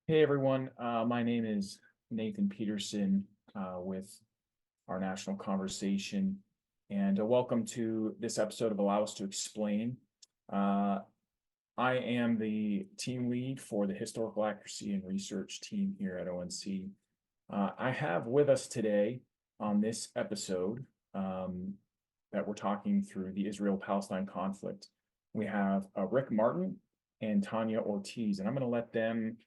Hey everyone, my name is Nathan Peterson with our national conversation, and welcome to this episode of Allow Us to Explain. Uh, I am the team lead for the Historical Accuracy and Research team here at ONC. I have with us today on this episode that we're talking through the Israel-Palestine conflict. We have Rick Martin and Tanya Ortiz, and I'm going to let them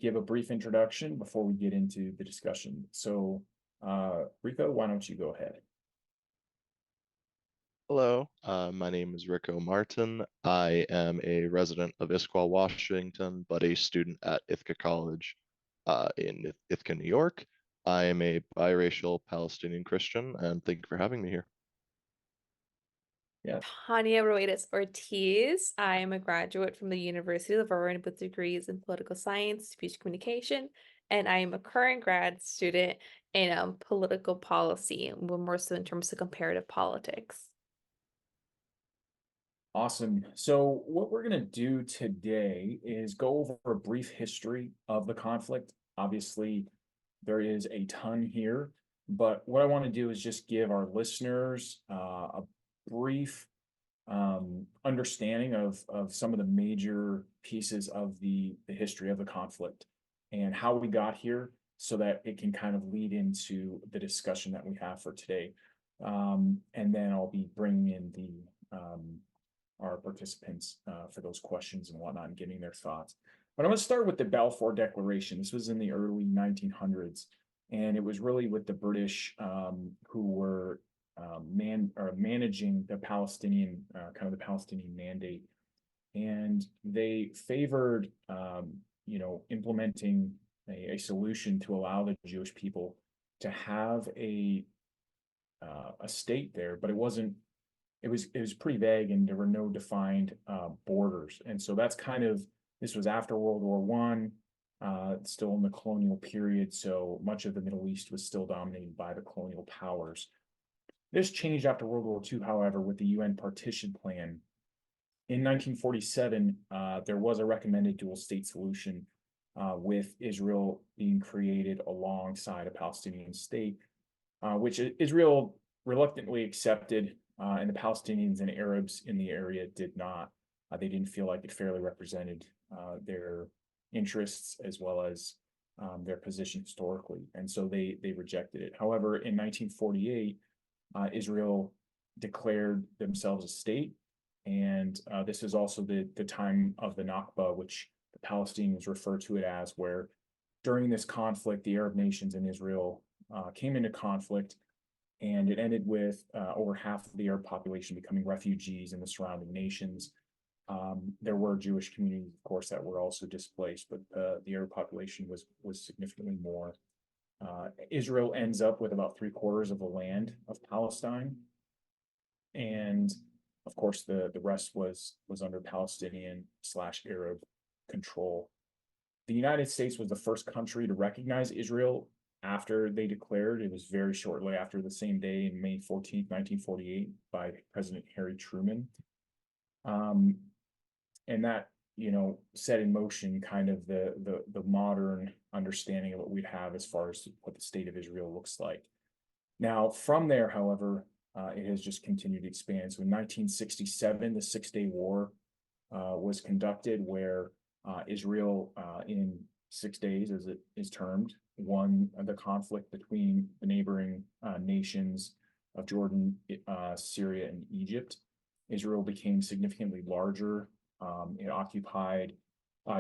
give a brief introduction before we get into the discussion. So, Rico, why don't you go ahead? Hello, my name is Rico Martin. I am a resident of Issaquah, Washington, but a student at Ithaca College in Ithaca, New York. I am a biracial Palestinian Christian, and thank you for having me here. Yeah, Tanya Ruedas Ortiz. I am a graduate from the University of Laverne with degrees in political science, speech communication, and I am a current grad student in political policy, well, more so in terms of comparative politics. awesome. So, what we're going to do today is go over a brief history of the conflict. Obviously, there is a ton here, but what I want to do is just give our listeners a brief understanding of some of the major pieces of the history of the conflict and how we got here so that it can kind of lead into the discussion that we have for today. And then I'll be bringing in our participants for those questions and whatnot and getting their thoughts. But I'm going to start with the Balfour Declaration. This was in the early 1900s, and it was really with the British who were managing the Palestinian kind of the Palestinian mandate, and they favored implementing a solution to allow the Jewish people to have a state there, but it was pretty vague, and there were no defined borders, and so that's kind of this was after World War One. Still in the colonial period, so much of the Middle East was still dominated by the colonial powers. This changed after World War II, however, with the UN partition plan. In 1947, there was a recommended dual state solution with Israel being created alongside a Palestinian state, which Israel reluctantly accepted, and the Palestinians and Arabs in the area did not. They didn't feel like it fairly represented their interests as well as their position historically, and so they rejected it. However, in 1948, Israel declared themselves a state, and this is also the time of the Nakba, which the Palestinians refer to it as, where during this conflict, the Arab nations and Israel came into conflict, and it ended with over half of the Arab population becoming refugees in the surrounding nations. There were Jewish communities, of course, that were also displaced, but the Arab population was significantly more. Israel ends up with about 3/4 of the land of Palestine, and of course the rest was under Palestinian/Arab control. The United States was the first country to recognize Israel after they declared. It was very shortly after, the same day, in May 14th, 1948, by President Harry Truman. And that set in motion kind of the modern understanding of what we'd have as far as what the state of Israel looks like. Now, from there, however, it has just continued to expand. So in 1967, the Six-Day War was conducted, where Israel, in 6 days, as it is termed, won the conflict between the neighboring nations of Jordan, Syria, and Egypt. Israel became significantly larger. It occupied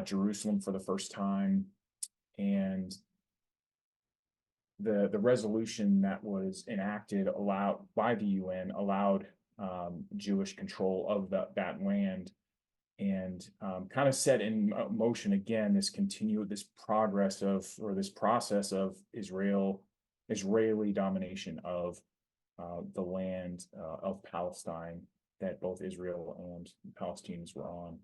Jerusalem for the first time, and the resolution that was enacted by the UN allowed Jewish control of that land, and kind of set in motion again this progress this process of Israeli domination of the land of Palestine that both Israel and Palestinians were on.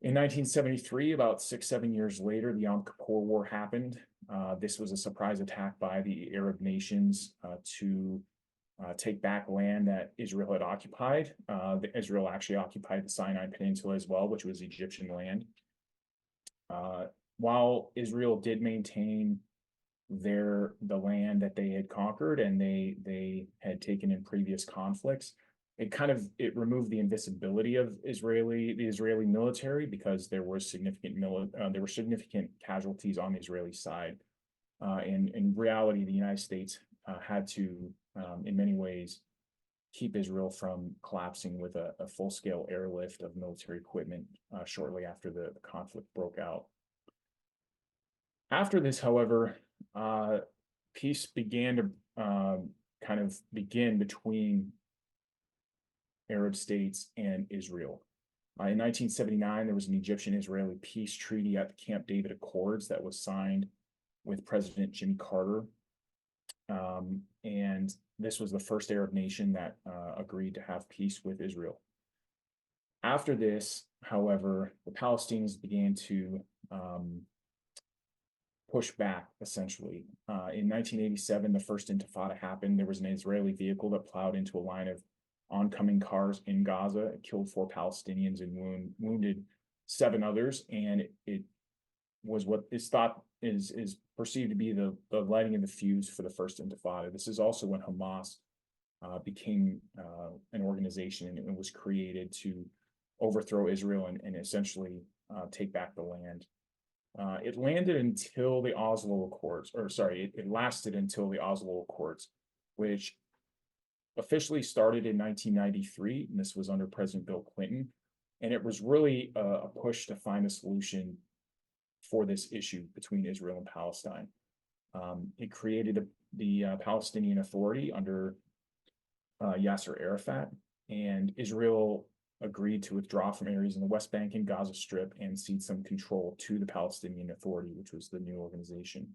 In 1973, about 6-7 years later, the Yom Kippur War happened. This was a surprise attack by the Arab nations to take back land that Israel had occupied. Israel actually occupied the Sinai Peninsula as well, which was Egyptian land. While Israel did maintain the land that they had conquered and they had taken in previous conflicts, it removed the invisibility of the Israeli military, because there were significant casualties on the Israeli side. In reality, the United States had to, in many ways, keep Israel from collapsing with a full-scale airlift of military equipment shortly after the conflict broke out. After this, however, peace began to begin between Arab states and Israel. In 1979, there was an Egyptian-Israeli peace treaty at the Camp David Accords that was signed with President Jimmy Carter. And this was the first Arab nation that agreed to have peace with Israel. After this, however, the Palestinians began to push back, essentially. In 1987, the first intifada happened. There was an Israeli vehicle that plowed into a line of oncoming cars in Gaza. It killed 4 Palestinians and wounded 7 others. And it was what is thought is perceived to be the lighting of the fuse for the first intifada. This is also when Hamas became an organization, and it was created to overthrow Israel and essentially take back the land. It lasted until the Oslo Accords, which officially started in 1993, and this was under President Bill Clinton. And it was really a push to find a solution for this issue between Israel and Palestine. It created the Palestinian Authority under Yasser Arafat, and Israel agreed to withdraw from areas in the West Bank and Gaza Strip and cede some control to the Palestinian Authority, which was the new organization.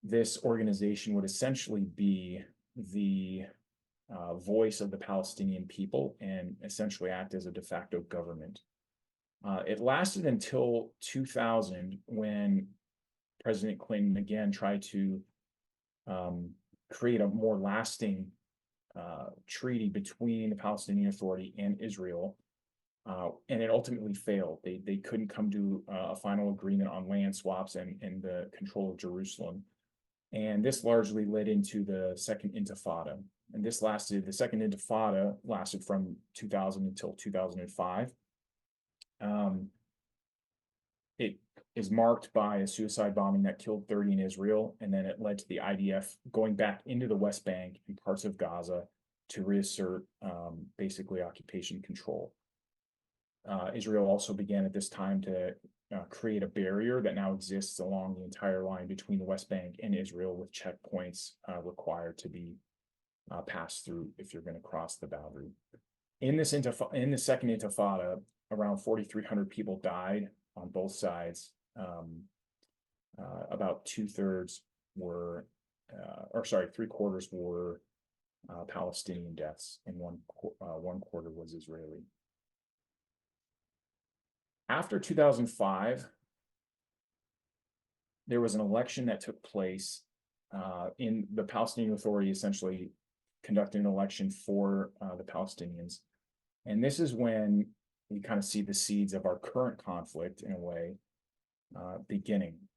This organization would essentially be the voice of the Palestinian people and essentially act as a de facto government. It lasted until 2000, when President Clinton again tried to create a more lasting treaty between the Palestinian Authority and Israel, and it ultimately failed. They couldn't come to a final agreement on land swaps and the control of Jerusalem. And this largely led into the Second Intifada. And the Second Intifada lasted from 2000 until 2005. It is marked by a suicide bombing that killed 30 in Israel, and then it led to the IDF going back into the West Bank and parts of Gaza to reassert basically occupation control. Israel also began at this time to create a barrier that now exists along the entire line between the West Bank and Israel, with checkpoints required to be passed through if you're going to cross the boundary. In the Second Intifada, around 4,300 people died on both sides. About 2/3 were, 3/4 were Palestinian deaths, and 1/4 was Israeli. After 2005, there was an election that took place in the Palestinian Authority, essentially conducted an election for the Palestinians. And this is when we kind of see the seeds of our current conflict, in a way, beginning.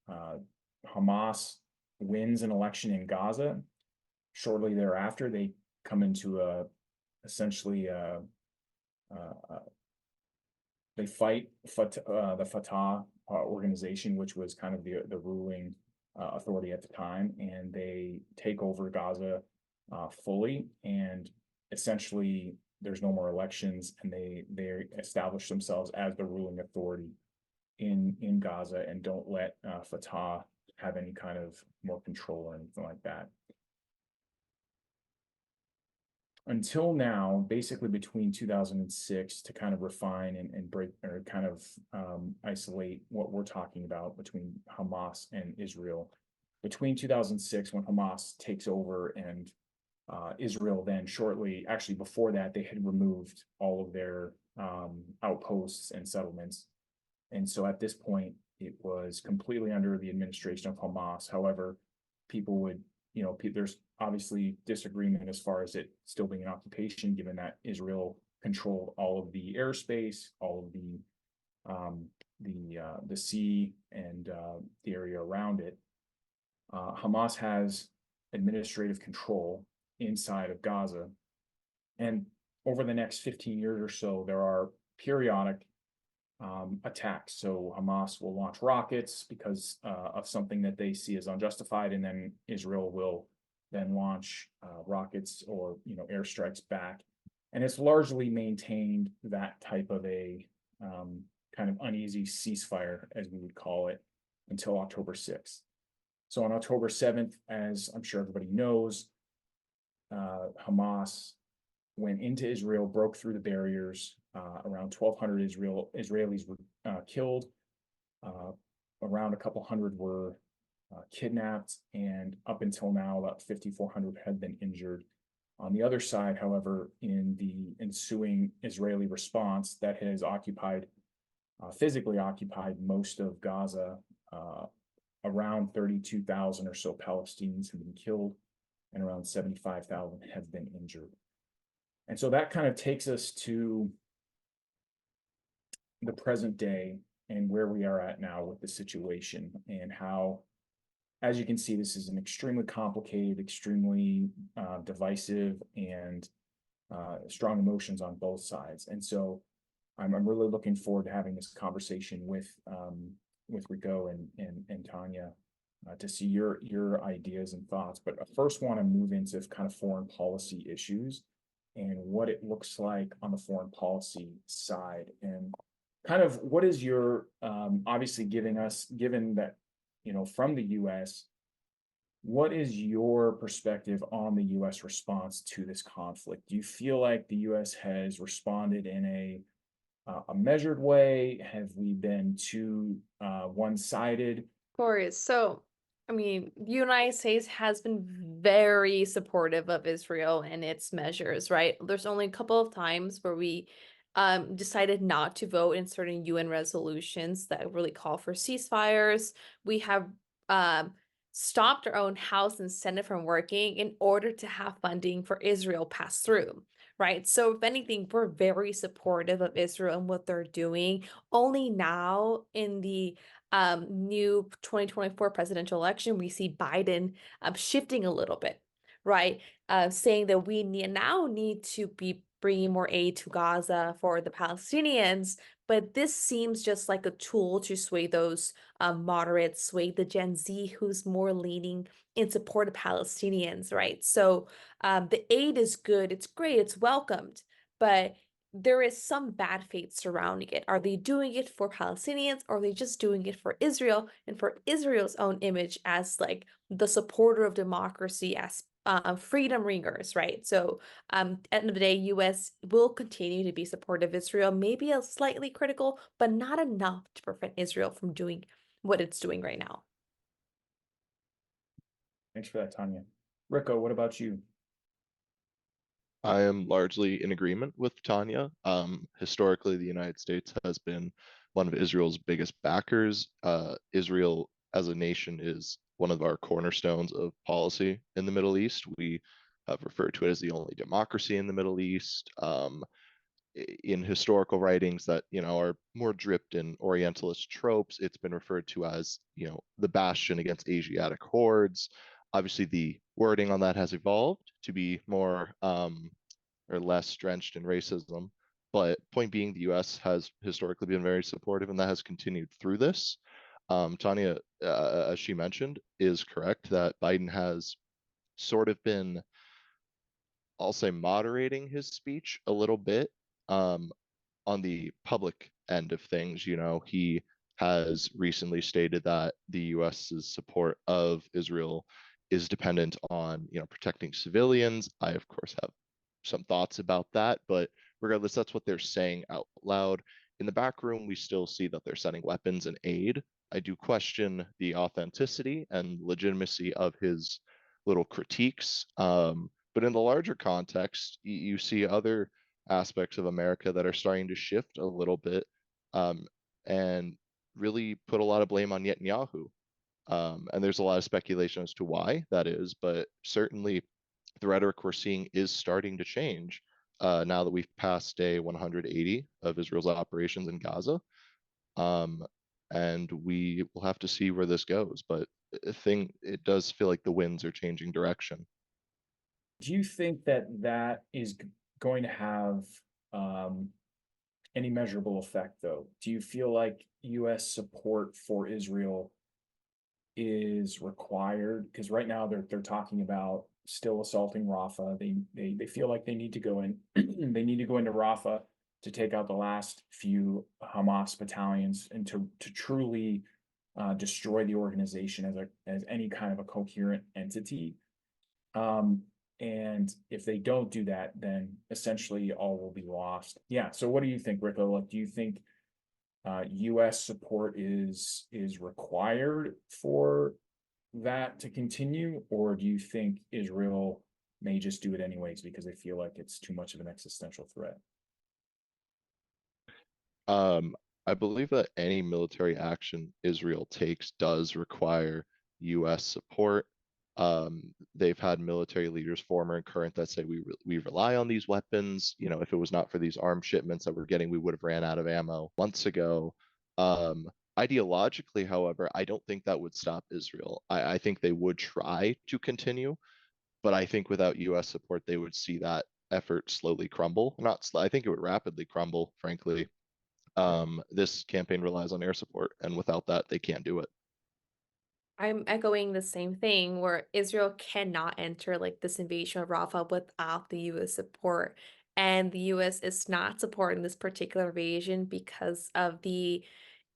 Hamas wins an election in Gaza. Shortly thereafter, they come into they fight the Fatah organization, which was kind of the ruling authority at the time, and they take over Gaza fully, and essentially there's no more elections, and they establish themselves as the ruling authority in Gaza and don't let Fatah have any kind of more control or anything like that. Until now, basically between 2006, to kind of refine and break, or kind of isolate what we're talking about between Hamas and Israel. Between 2006, when Hamas takes over, and Israel then shortly, actually before that, they had removed all of their outposts and settlements. And so at this point, it was completely under the administration of Hamas. However, people would, there's obviously disagreement as far as it still being an occupation, given that Israel controlled all of the airspace, all of the the sea and the area around it. Hamas has administrative control inside of Gaza, and over the next 15 years or so, there are periodic attacks. So Hamas will launch rockets because of something that they see as unjustified, and then Israel will then launch rockets or airstrikes back. And it's largely maintained that type of a kind of uneasy ceasefire, as we would call it, until October 6th. So on October 7th, as I'm sure everybody knows, Hamas went into Israel, broke through the barriers. Around 1,200 Israelis were killed. Around a couple hundred were kidnapped, and up until now, about 5,400 had been injured. On the other side, however, in the ensuing Israeli response that has physically occupied most of Gaza, around 32,000 or so Palestinians have been killed, and around 75,000 have been injured. And so that kind of takes us to the present day and where we are at now with the situation, and how, as you can see, this is an extremely complicated, extremely divisive, and strong emotions on both sides. And so I'm really looking forward to having this conversation with Rico and Tanya to see your ideas and thoughts. But I first want to move into kind of foreign policy issues and what it looks like on the foreign policy side, and kind of what is your obviously given that from the US, what is your perspective on the US response to this conflict? Do you feel like the US has responded in a measured way? Have we been too one-sided? Of course. So, I mean, the United States has been very supportive of Israel and its measures, right? There's only a couple of times where we decided not to vote in certain UN resolutions that really call for ceasefires. We have stopped our own House and Senate from working in order to have funding for Israel pass through, right? So if anything, we're very supportive of Israel and what they're doing. Only now in the new 2024 presidential election, we see Biden shifting a little bit, right? Saying that we now need to be bringing more aid to Gaza for the Palestinians. But this seems just like a tool to sway those moderates, sway the Gen Z who's more leaning in support of Palestinians, right? So the aid is good, it's great, it's welcomed, but there is some bad faith surrounding it. Are they doing it for Palestinians, or are they just doing it for Israel and for Israel's own image as like the supporter of democracy, as freedom ringers, right? So at the end of the day, US will continue to be supportive of Israel, maybe a slightly critical, but not enough to prevent Israel from doing what it's doing right now. Thanks for that, Tanya. Rico, what about you? I am largely in agreement with Tanya. Historically, the United States has been one of Israel's biggest backers. Israel as a nation is one of our cornerstones of policy in the Middle East. We have referred to it as the only democracy in the Middle East. In historical writings that are more dripped in Orientalist tropes, it's been referred to as the bastion against Asiatic hordes. Obviously, the wording on that has evolved to be more or less drenched in racism. But point being, the U.S. has historically been very supportive, and that has continued through this. Tanya, as she mentioned, is correct that Biden has sort of been, I'll say, moderating his speech a little bit on the public end of things. He has recently stated that the U.S.'s support of Israel is dependent on, protecting civilians. I, of course, have some thoughts about that, but regardless, that's what they're saying out loud. In the back room, we still see that they're sending weapons and aid. I do question the authenticity and legitimacy of his little critiques. But in the larger context, you see other aspects of America that are starting to shift a little bit and really put a lot of blame on Netanyahu. And there's a lot of speculation as to why that is, but certainly the rhetoric we're seeing is starting to change now that we've passed day 180 of Israel's operations in Gaza. And we will have to see where this goes. But it does feel like the winds are changing direction. Do you think that that is going to have any measurable effect, though? Do you feel like U.S. support for Israel is required? Because right now they're talking about still assaulting Rafah. They feel like they need to go in. They need to go into Rafah to take out the last few Hamas battalions and to truly destroy the organization as any kind of a coherent entity. And if they don't do that, then essentially all will be lost. Yeah. So what do you think, Rico? Like, do you think U.S. support is required for that to continue, or do you think Israel may just do it anyways because they feel like it's too much of an existential threat? I believe that any military action Israel takes does require U.S. support. They've had military leaders, former and current, that say we rely on these weapons. You know, if it was not for these armed shipments that we're getting, we would have ran out of ammo months ago. Ideologically, however, I don't think that would stop Israel. I think they would try to continue, but I think without U.S. support, they would see that effort slowly crumble. I think it would rapidly crumble, frankly. This campaign relies on air support, and without that, they can't do it. I'm echoing the same thing where Israel cannot enter like this invasion of Rafah without the US support. And the US is not supporting this particular invasion because of the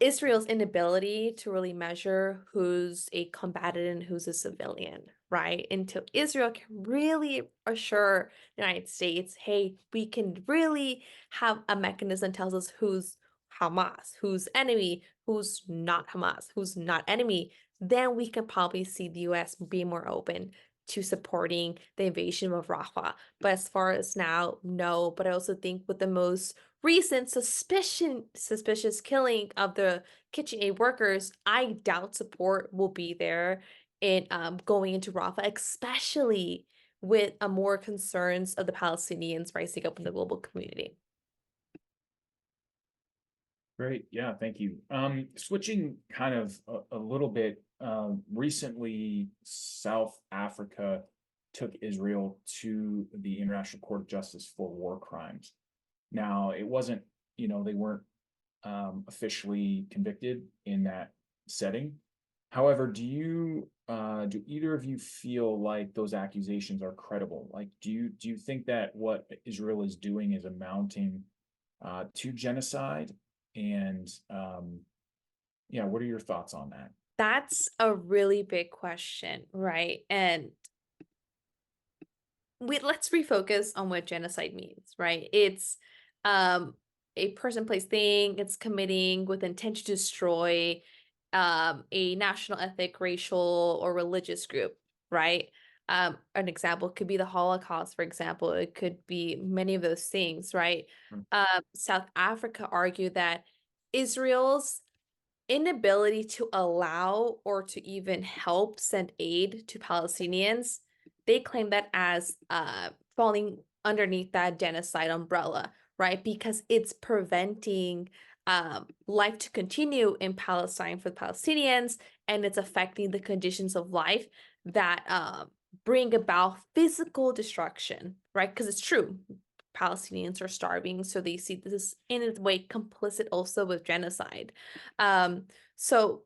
Israel's inability to really measure who's a combatant and who's a civilian, right? Until Israel can really assure the United States, hey, we can really have a mechanism that tells us who's Hamas, who's enemy, who's not Hamas, who's not enemy, then we could probably see the US be more open to supporting the invasion of Rafah. But as far as now, no. But I also think with the most recent suspicious killing of the KitchenAid workers, I doubt support will be there in going into Rafah, especially with more concerns of the Palestinians rising up in the global community. Great. Yeah, thank you. Switching kind of a little bit, recently South Africa took Israel to the International Court of Justice for war crimes. Now, it wasn't, they weren't officially convicted in that setting. However, do either of you feel like those accusations are credible? Like, do you think that what Israel is doing is amounting to genocide? And yeah, what are your thoughts on that? That's a really big question, right? And let's refocus on what genocide means, right? It's a person, place, thing. It's committing with intent to destroy a national, ethnic, racial, or religious group, right? An example could be the Holocaust, for example. It could be many of those things, right? South Africa argued that Israel's inability to allow or to even help send aid to Palestinians, they claim that as falling underneath that genocide umbrella, right? Because it's preventing life to continue in Palestine for the Palestinians, and it's affecting the conditions of life that bring about physical destruction, right? Because it's true. Palestinians are starving, so they see this in a way complicit also with genocide. So,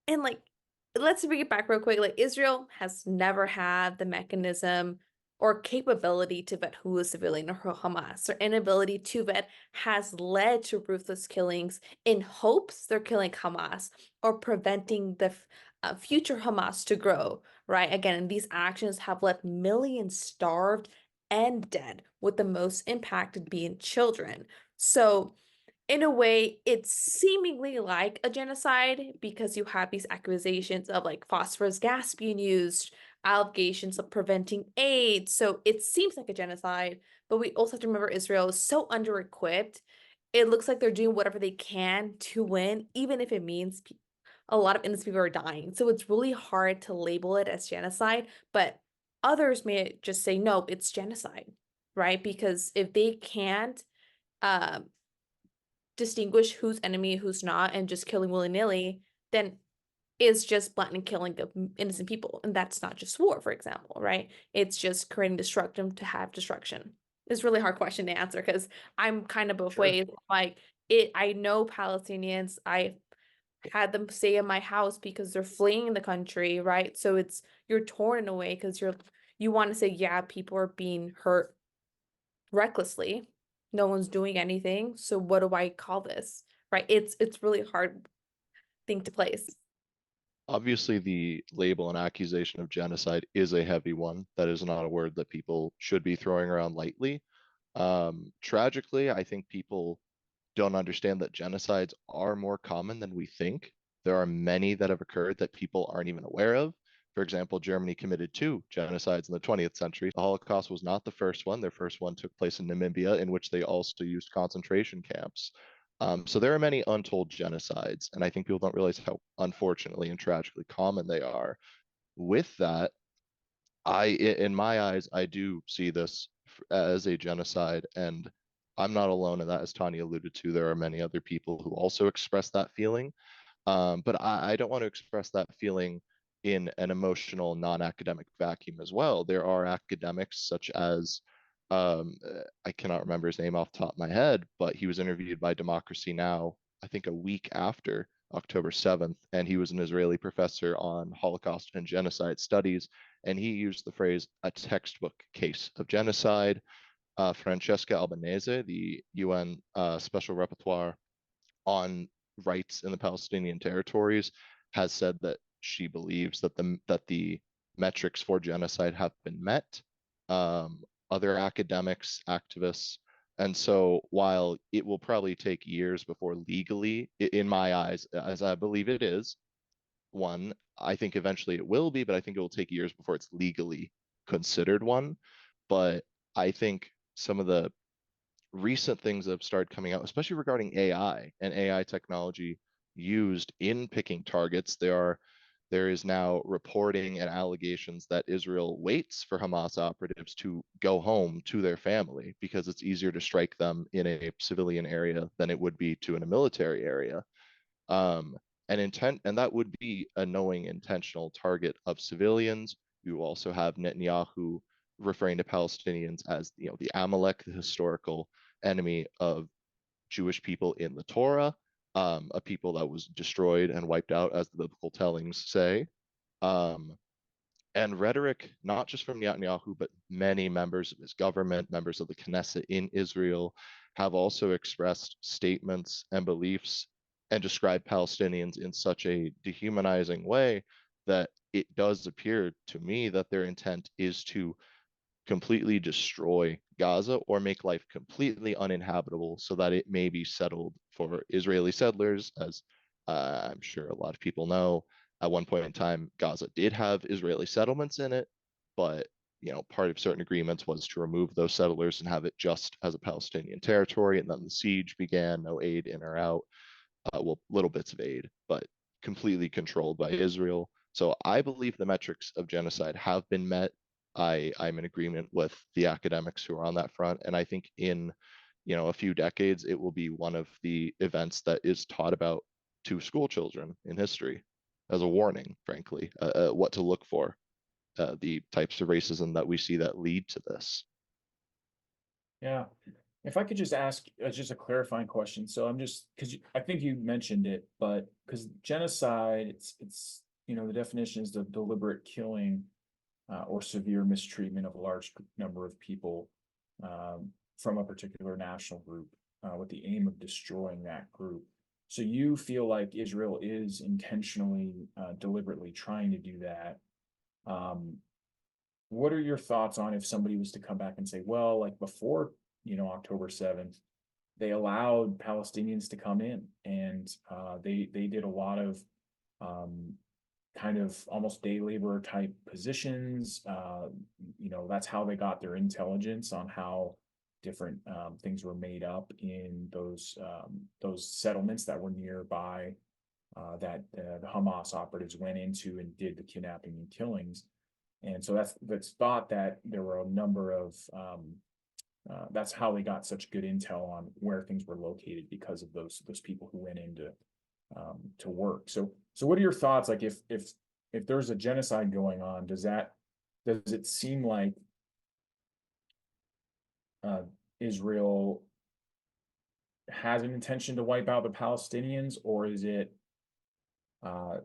and like, let's bring it back real quick. Like, Israel has never had the mechanism or capability to vet who is civilian or Hamas. Their inability to vet has led to ruthless killings in hopes they're killing Hamas or preventing the future Hamas to grow, right? Again, these actions have left millions starved and dead, with the most impacted being children. So, in a way, it's seemingly like a genocide because you have these accusations of like phosphorus gas being used, allegations of preventing aid. So it seems like a genocide, but we also have to remember Israel is so under-equipped. It looks like they're doing whatever they can to win, even if it means a lot of innocent people are dying. So it's really hard to label it as genocide, but others may just say, no, it's genocide, right? Because if they can't distinguish who's enemy, who's not, and just killing willy-nilly, then is just blatantly killing of innocent people. And that's not just war, for example, right? It's just creating destruction to have destruction. It's a really hard question to answer because I'm kind of both Sure. ways. Like I know Palestinians. I had them stay in my house because they're fleeing the country, right? So you're torn in a way because you want to say, yeah, people are being hurt recklessly. No one's doing anything. So what do I call this? Right? It's really hard thing to place. Obviously, the label and accusation of genocide is a heavy one. That is not a word that people should be throwing around lightly. Tragically, I think people don't understand that genocides are more common than we think. There are many that have occurred that people aren't even aware of. For example, Germany committed 2 genocides in the 20th century. The Holocaust was not the first one. Their first one took place in Namibia, in which they also used concentration camps. So there are many untold genocides, and I think people don't realize how unfortunately and tragically common they are. With that, in my eyes, I do see this as a genocide, and I'm not alone in that. As Tanya alluded to, there are many other people who also express that feeling. But I don't want to express that feeling in an emotional, non-academic vacuum as well. There are academics such as, I cannot remember his name off the top of my head, but he was interviewed by Democracy Now, I think a week after October 7th, and he was an Israeli professor on Holocaust and genocide studies, and he used the phrase a textbook case of genocide. Francesca Albanese, the UN Special Rapporteur on rights in the Palestinian territories, has said that she believes that the metrics for genocide have been met. Other academics, activists, and so while it will probably take years before legally, in my eyes, as I believe it is, one, I think eventually it will be, but I think it will take years before it's legally considered one. But I think some of the recent things that have started coming out, especially regarding AI and AI technology used in picking targets. There is now reporting and allegations that Israel waits for Hamas operatives to go home to their family because it's easier to strike them in a civilian area than it would be in a military area. And that would be a knowing intentional target of civilians. You also have Netanyahu referring to Palestinians as the Amalek, the historical enemy of Jewish people in the Torah, a people that was destroyed and wiped out, as the biblical tellings say. Um, and rhetoric, not just from Netanyahu, but many members of his government, members of the Knesset in Israel, have also expressed statements and beliefs and described Palestinians in such a dehumanizing way that it does appear to me that their intent is to completely destroy Gaza or make life completely uninhabitable so that it may be settled for Israeli settlers. As I'm sure a lot of people know, at one point in time, Gaza did have Israeli settlements in it, but part of certain agreements was to remove those settlers and have it just as a Palestinian territory. And then the siege began, no aid in or out. Well, little bits of aid, but completely controlled by Israel. So I believe the metrics of genocide have been met. I'm in agreement with the academics who are on that front, and I think in a few decades it will be one of the events that is taught about to school children in history as a warning, frankly, what to look for, the types of racism that we see that lead to this. Yeah. If I could just ask just a clarifying question. So I'm just because I think you mentioned it, but because genocide, it's the definition is the deliberate killing or severe mistreatment of a large number of people from a particular national group with the aim of destroying that group. So you feel like Israel is intentionally, deliberately trying to do that. What are your thoughts on if somebody was to come back and say, well, like before, October 7th, they allowed Palestinians to come in and they did a lot of kind of almost day labor type positions. That's how they got their intelligence on how different things were made up in those settlements that were nearby that the Hamas operatives went into and did the kidnapping and killings. And so that's thought that there were a number of that's how they got such good intel on where things were located, because of those people who went into to work. So what are your thoughts? Like, if there's a genocide going on, does it seem like Israel has an intention to wipe out the Palestinians, or is it a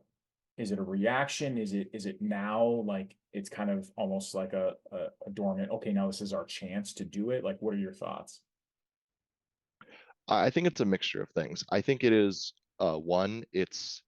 reaction? Is it now, like, it's kind of almost like a dormant, okay, now this is our chance to do it? Like, what are your thoughts? I think it's a mixture of things. I think it is one, it's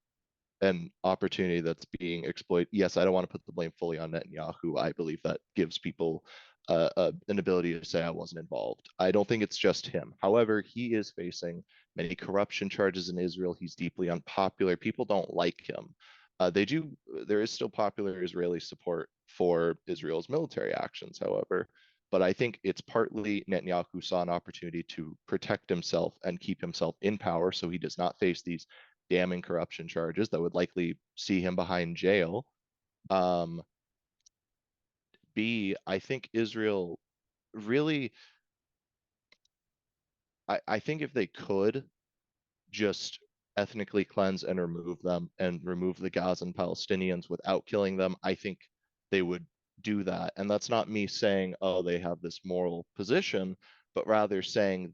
an opportunity that's being exploited. Yes, I don't want to put the blame fully on Netanyahu. I believe that gives people an ability to say I wasn't involved. I don't think it's just him. However, he is facing many corruption charges in Israel. He's deeply unpopular. People don't like him. There is still popular Israeli support for Israel's military actions, however. But I think it's partly Netanyahu saw an opportunity to protect himself and keep himself in power so he does not face these damning corruption charges that would likely see him behind jail. Um, B, I think Israel really, I think if they could just ethnically cleanse and remove them and remove the Gazan Palestinians without killing them, I think they would do that. And that's not me saying, oh, they have this moral position, but rather saying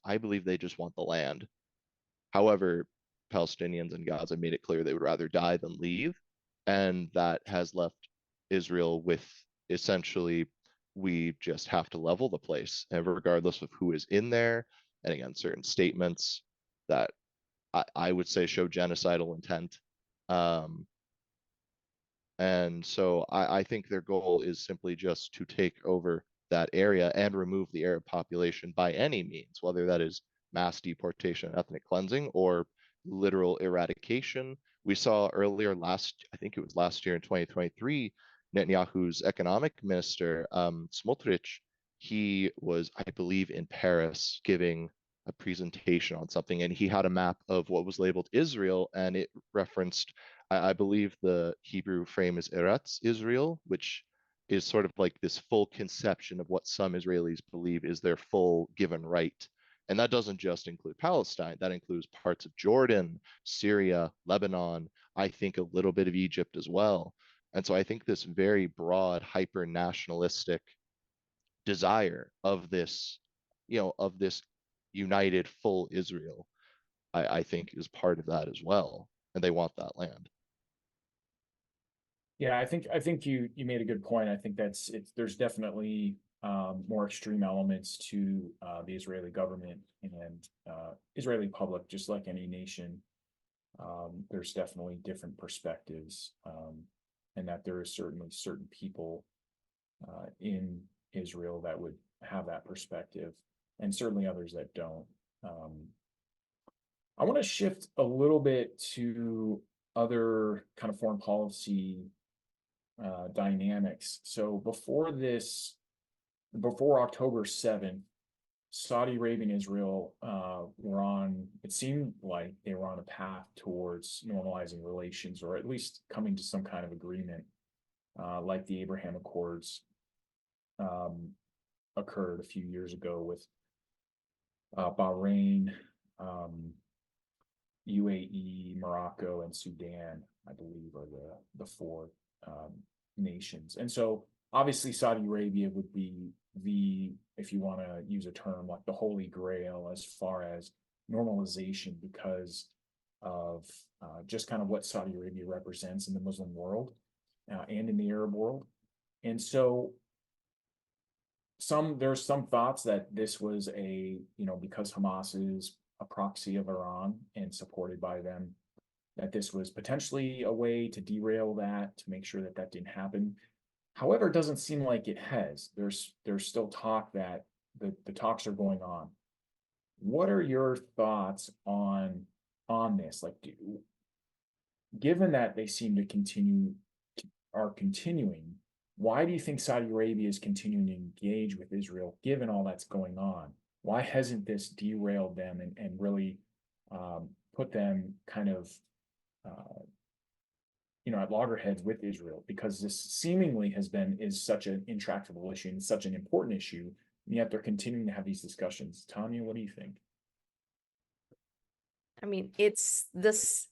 I believe they just want the land. However, Palestinians in Gaza made it clear they would rather die than leave. And that has left Israel with essentially, we just have to level the place, and regardless of who is in there. And again, certain statements that I would say show genocidal intent. Um, and so I think their goal is simply just to take over that area and remove the Arab population by any means, whether that is mass deportation, ethnic cleansing, or literal eradication. We saw earlier I think it was last year in 2023, Netanyahu's economic minister, Smotrich, he was, I believe, in Paris giving a presentation on something, and he had a map of what was labeled Israel, and it referenced, I believe the Hebrew frame is Eretz Israel, which is sort of like this full conception of what some Israelis believe is their full given right. And that doesn't just include Palestine, that includes parts of Jordan, Syria, Lebanon, I think a little bit of Egypt as well. And so I think this very broad, hyper nationalistic desire of this, of this united full Israel, I think is part of that as well. And they want that land. Yeah, I think you made a good point. I think there's definitely more extreme elements to the Israeli government and Israeli public, just like any nation. There's definitely different perspectives, and that there is certainly certain people in Israel that would have that perspective, and certainly others that don't. I want to shift a little bit to other kind of foreign policy dynamics. So before October 7th, Saudi Arabia and Israel it seemed like they were on a path towards normalizing relations, or at least coming to some kind of agreement, like the Abraham Accords occurred a few years ago with Bahrain, UAE, Morocco, and Sudan, I believe, are the four nations. And so obviously Saudi Arabia would be if you want to use a term, like the holy grail as far as normalization, because of just kind of what Saudi Arabia represents in the Muslim world and in the Arab world. And so there's some thoughts that this was because Hamas is a proxy of Iran and supported by them, that this was potentially a way to derail that, to make sure that that didn't happen. However, it doesn't seem like it has. There's still talk that the talks are going on. What are your thoughts on this? Like, given that they seem to are continuing, why do you think Saudi Arabia is continuing to engage with Israel, given all that's going on? Why hasn't this derailed them and really put them kind of at loggerheads with Israel? Because this seemingly is such an intractable issue and such an important issue And yet they're continuing to have these discussions. Tanya, what do you think? I mean, it's this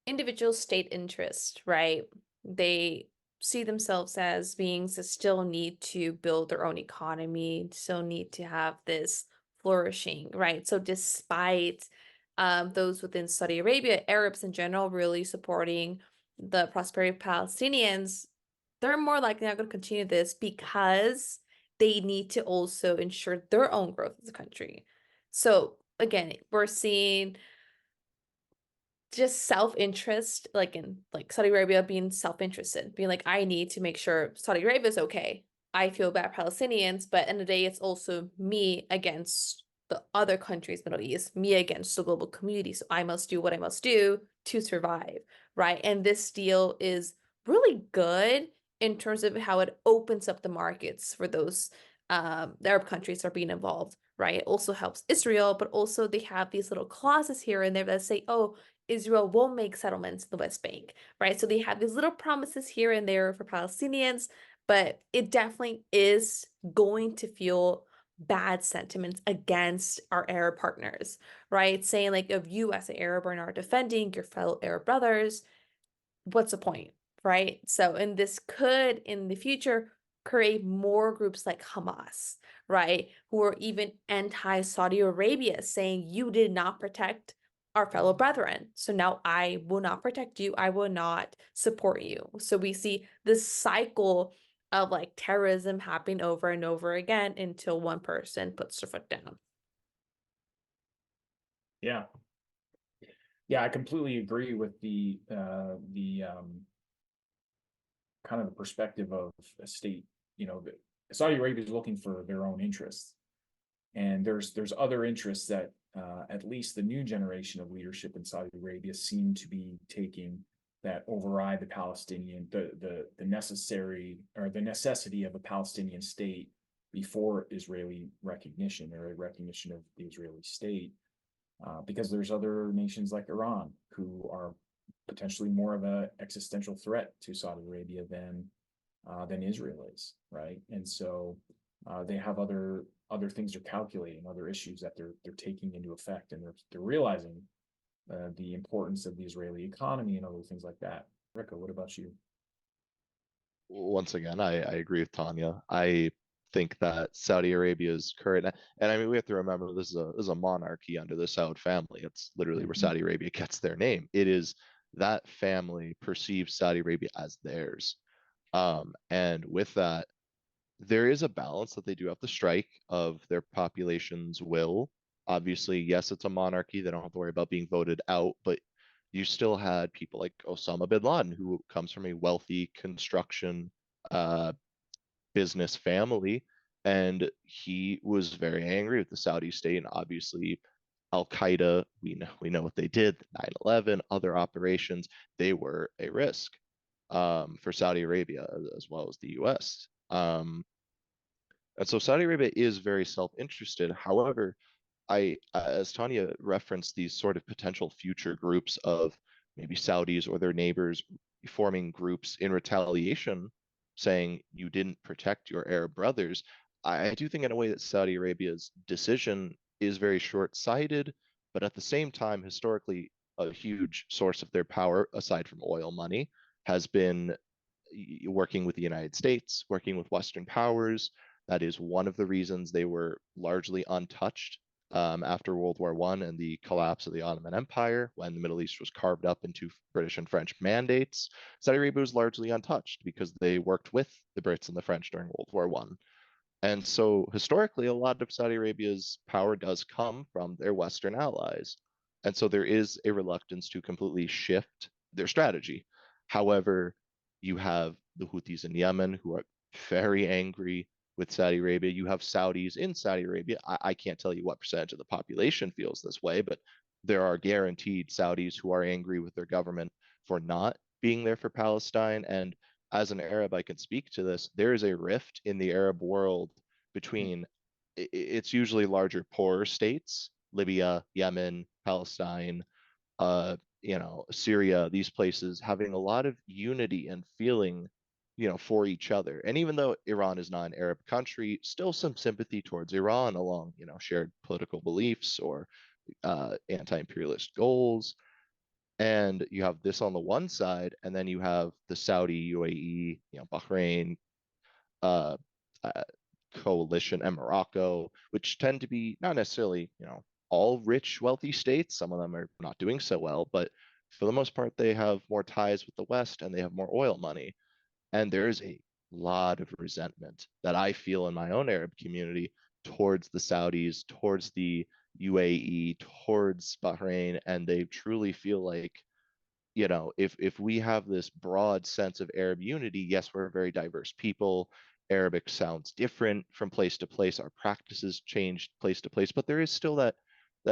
individual state interest, right? They see themselves as beings that still need to build their own economy, still need to have this flourishing, right? So despite those within Saudi Arabia, Arabs in general, really supporting the prosperity of Palestinians, they're more likely not going to continue this because they need to also ensure their own growth as a country. So again, we're seeing just self-interest, like in like Saudi Arabia being self-interested, being like, I need to make sure Saudi Arabia is okay. I feel bad Palestinians, but in the day, it's also me against the other countries, Middle East, me against the global community. So I must do what I must do to survive, right? And this deal is really good in terms of how it opens up the markets for those the Arab countries that are being involved, right? It also helps Israel, but also they have these little clauses here and there that say, oh, Israel won't make settlements in the West Bank, right? So they have these little promises here and there for Palestinians, but it definitely is going to fuel bad sentiments against our Arab partners, right? Saying like, if you as an Arab are not defending your fellow Arab brothers, what's the point, right? So, and this could in the future create more groups like Hamas, right? Who are even anti-Saudi Arabia, saying you did not protect our fellow brethren. So now I will not protect you. I will not support you. So we see this cycle of like terrorism happening over and over again until one person puts their foot down. Yeah. Yeah, I completely agree with the kind of the perspective of a state. Saudi Arabia is looking for their own interests, and there's other interests that at least the new generation of leadership in Saudi Arabia seem to be taking that override the Palestinian the necessary or the necessity of a Palestinian state before Israeli recognition or a recognition of the Israeli state. Because there's other nations like Iran who are potentially more of an existential threat to Saudi Arabia than Israel is, right? And so they have other things they're calculating, other issues that they're taking into effect, and they're realizing the importance of the Israeli economy and other things like that. Rico, what about you? Once again, I agree with Tanya. I think that Saudi Arabia's current, and I mean, we have to remember this is a monarchy under the Saud family. It's literally where Saudi Arabia gets their name. It is that family perceives Saudi Arabia as theirs. And with that, there is a balance that they do have to strike of their population's will. Obviously, yes, it's a monarchy. They don't have to worry about being voted out, but you still had people like Osama bin Laden, who comes from a wealthy construction uh, business family, and he was very angry with the Saudi state. And obviously, Al Qaeda, we know what they did, 9/11, other operations, they were a risk for Saudi Arabia as well as the U.S. And so Saudi Arabia is very self-interested. However, as Tanya referenced, these sort of potential future groups of maybe Saudis or their neighbors forming groups in retaliation, saying you didn't protect your Arab brothers. I do think in a way that Saudi Arabia's decision is very short-sighted, but at the same time, historically, a huge source of their power, aside from oil money, has been working with the United States, working with Western powers. That is one of the reasons they were largely untouched after World War I and the collapse of the Ottoman Empire, when the Middle East was carved up into British and French mandates. Saudi Arabia was largely untouched because they worked with the Brits and the French during World War I. And so historically, a lot of Saudi Arabia's power does come from their Western allies. And so there is a reluctance to completely shift their strategy. However, you have the Houthis in Yemen who are very angry with Saudi Arabia. You have Saudis in Saudi Arabia. I can't tell you what percentage of the population feels this way, but there are guaranteed Saudis who are angry with their government for not being there for Palestine. And as an Arab, I can speak to this. There is a rift in the Arab world between it's usually larger, poorer states, Libya, Yemen, Palestine, Syria, these places having a lot of unity and feeling for each other. And even though Iran is not an Arab country, still some sympathy towards Iran along, shared political beliefs or anti-imperialist goals. And you have this on the one side, and then you have the Saudi, UAE, Bahrain, uh, uh, coalition, and Morocco, which tend to be not necessarily, all rich, wealthy states. Some of them are not doing so well, but for the most part, they have more ties with the West and they have more oil money. And there is a lot of resentment that I feel in my own Arab community towards the Saudis, towards the UAE, towards Bahrain, and they truly feel like, if we have this broad sense of Arab unity, yes, we're a very diverse people. Arabic sounds different from place to place. Our practices change place to place, but there is still that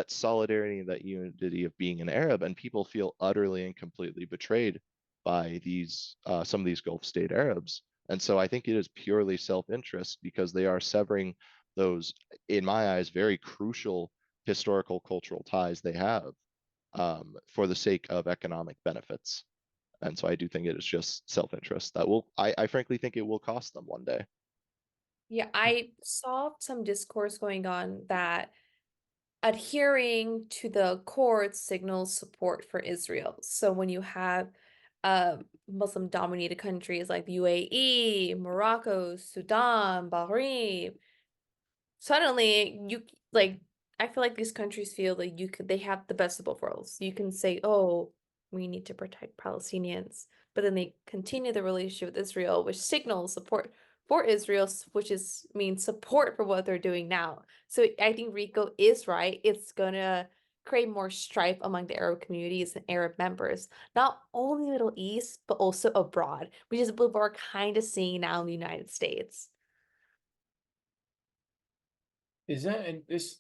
solidarity and that unity of being an Arab, and people feel utterly and completely betrayed by these some of these Gulf state Arabs. And so I think it is purely self-interest because they are severing those, in my eyes, very crucial historical cultural ties they have for the sake of economic benefits. And so I do think it is just self-interest that I frankly think it will cost them one day. Yeah, I saw some discourse going on that adhering to the court signals support for Israel. So when you have Muslim dominated countries like the UAE, Morocco, Sudan, Bahrain, suddenly you like I feel like these countries feel like they have the best of both worlds. You can say, "Oh, we need to protect Palestinians," but then they continue the relationship with Israel, which signals support for Israel, which is means support for what they're doing now. So I think Rico is right. It's gonna create more strife among the Arab communities and Arab members, not only in the Middle East, but also abroad, which is what we're kind of seeing now in the United States. Is that, and this,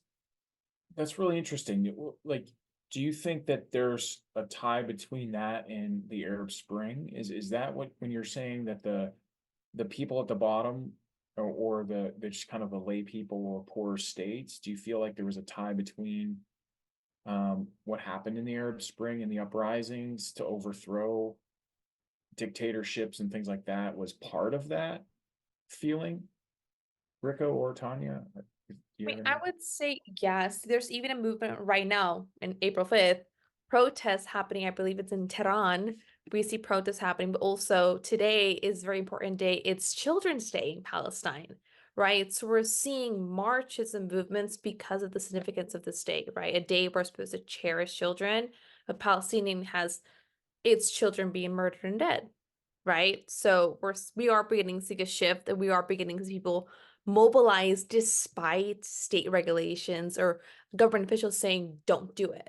that's really interesting. Like, do you think that there's a tie between that and the Arab Spring? Is that what, when you're saying that the people at the bottom, or the just kind of the lay people or poorer states, do you feel like there was a tie between what happened in the Arab Spring and the uprisings to overthrow dictatorships and things like that was part of that feeling? Rico or Tanya, do you I have mean, I any? would say yes. There's even a movement right now in April 5th, protests happening. I believe it's in Tehran. We see protests happening, but also today is a very important day. It's Children's Day in Palestine, right? So we're seeing marches and movements because of the significance of this day, right? A day we're supposed to cherish children. A Palestinian has its children being murdered and dead, right? So we are beginning to see a shift, and we are beginning to see people mobilize despite state regulations or government officials saying don't do it.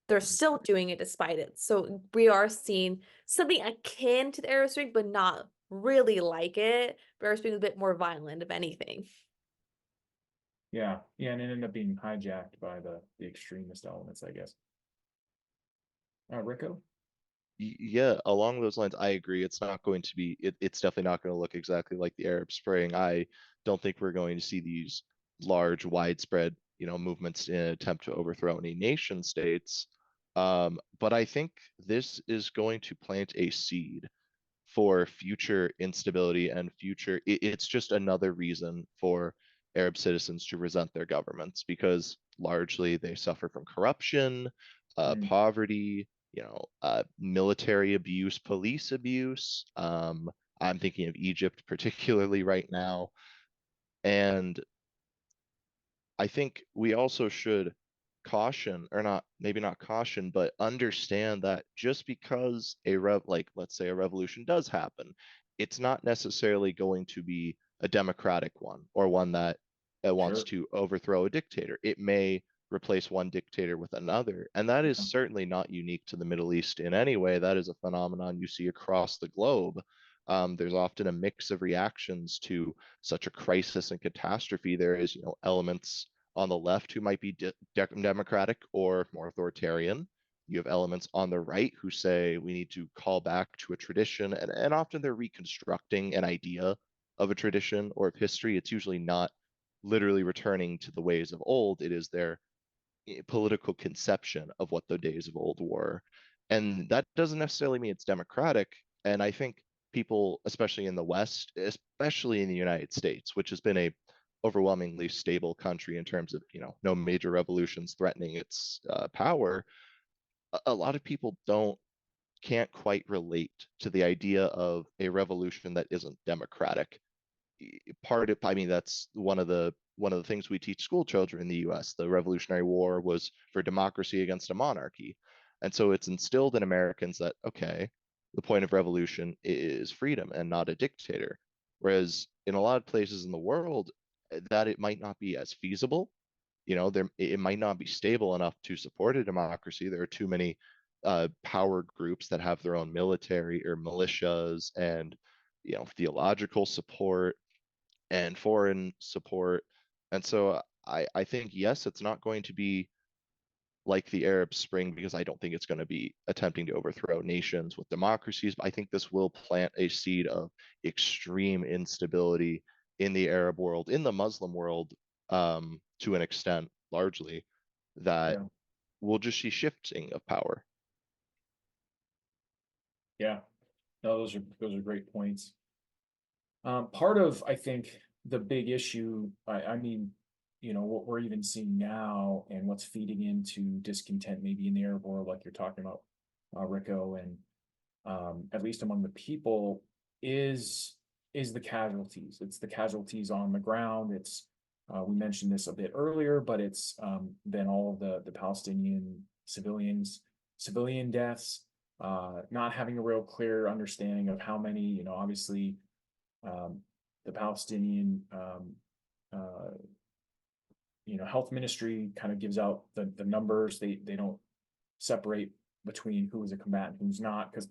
They're still doing it despite it. So we are seeing something akin to the Arab Spring, but not really like it. The Arab Spring is a bit more violent, if anything. Yeah, yeah, and it ended up being hijacked by the extremist elements, I guess. Rico? Yeah, along those lines, I agree. It's not going to be, it's definitely not going to look exactly like the Arab Spring. I don't think we're going to see these large, widespread, movements in an attempt to overthrow any nation states. But I think this is going to plant a seed for future instability and future. It's just another reason for Arab citizens to resent their governments because largely they suffer from corruption, Mm. poverty, military abuse, police abuse. I'm thinking of Egypt particularly right now. And I think we also should caution, or not, maybe not caution, but understand that just because like let's say a revolution does happen, it's not necessarily going to be a democratic one or one that wants Sure. to overthrow a dictator. It may replace one dictator with another, and that is Yeah. certainly not unique to the Middle East in any way. That is a phenomenon you see across the globe. There's often a mix of reactions to such a crisis and catastrophe. There is, elements on the left who might be democratic or more authoritarian. You have elements on the right who say we need to call back to a tradition, and often they're reconstructing an idea of a tradition or of history. It's usually not literally returning to the ways of old, it is their political conception of what the days of old were. And that doesn't necessarily mean it's democratic. And I think people, especially in the West, especially in the United States, which has been a overwhelmingly stable country in terms of, no major revolutions threatening its power, a lot of people can't quite relate to the idea of a revolution that isn't democratic. I mean, that's one of the things we teach school children in the US. The Revolutionary War was for democracy against a monarchy. And so it's instilled in Americans that, okay, the point of revolution is freedom and not a dictator. Whereas in a lot of places in the world, that it might not be as feasible. It might not be stable enough to support a democracy. There are too many power groups that have their own military or militias and theological support and foreign support. And so I think, yes, it's not going to be like the Arab Spring, because I don't think it's going to be attempting to overthrow nations with democracies. But I think this will plant a seed of extreme instability in the Arab world, in the Muslim world, to an extent, largely, that Yeah. we'll just see shifting of power. Yeah. No, those are great points. Part of, I think, the big issue, I mean, what we're even seeing now and what's feeding into discontent maybe in the Arab world, like you're talking about, Rico, and at least among the people, is the casualties. It's the casualties on the ground. It's we mentioned this a bit earlier, but it's then all of the Palestinian civilian deaths, not having a real clear understanding of how many, obviously, the Palestinian health ministry kind of gives out the numbers. They don't separate between who is a combatant, who's not, because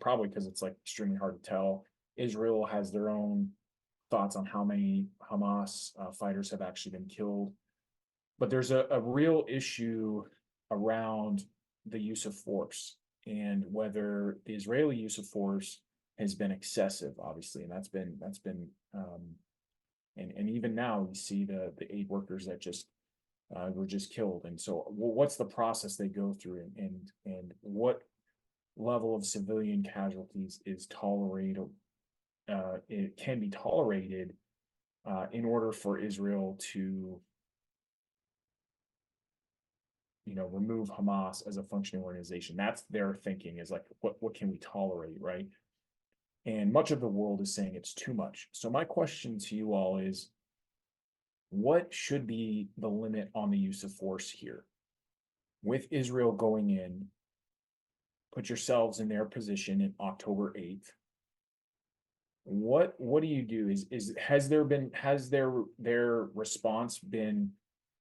it's like extremely hard to tell. Israel has their own thoughts on how many Hamas fighters have actually been killed. But there's a real issue around the use of force and whether the Israeli use of force has been excessive, obviously, and that's been and even now we see the aid workers that just were just killed. And so what's the process they go through, and what level of civilian casualties is tolerated, it can be tolerated in order for Israel to remove Hamas as a functioning organization. That's their thinking, is like, what can we tolerate, right? And much of the world is saying it's too much. So my question to you all is, what should be the limit on the use of force here? With Israel going in, put yourselves in their position in October 8th. What do you do? Has their response been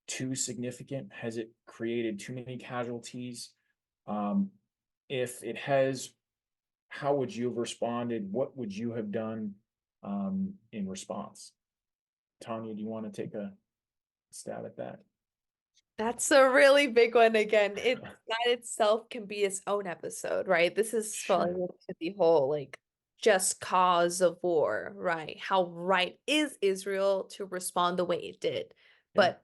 too significant? Has it created too many casualties? If it has, how would you have responded? What would you have done in response? Tanya, do you want to take a stab at that? That's a really big one again. That itself can be its own episode, right? This is falling Sure. into the whole like just cause of war, right? How right is Israel to respond the way it did? Yeah. But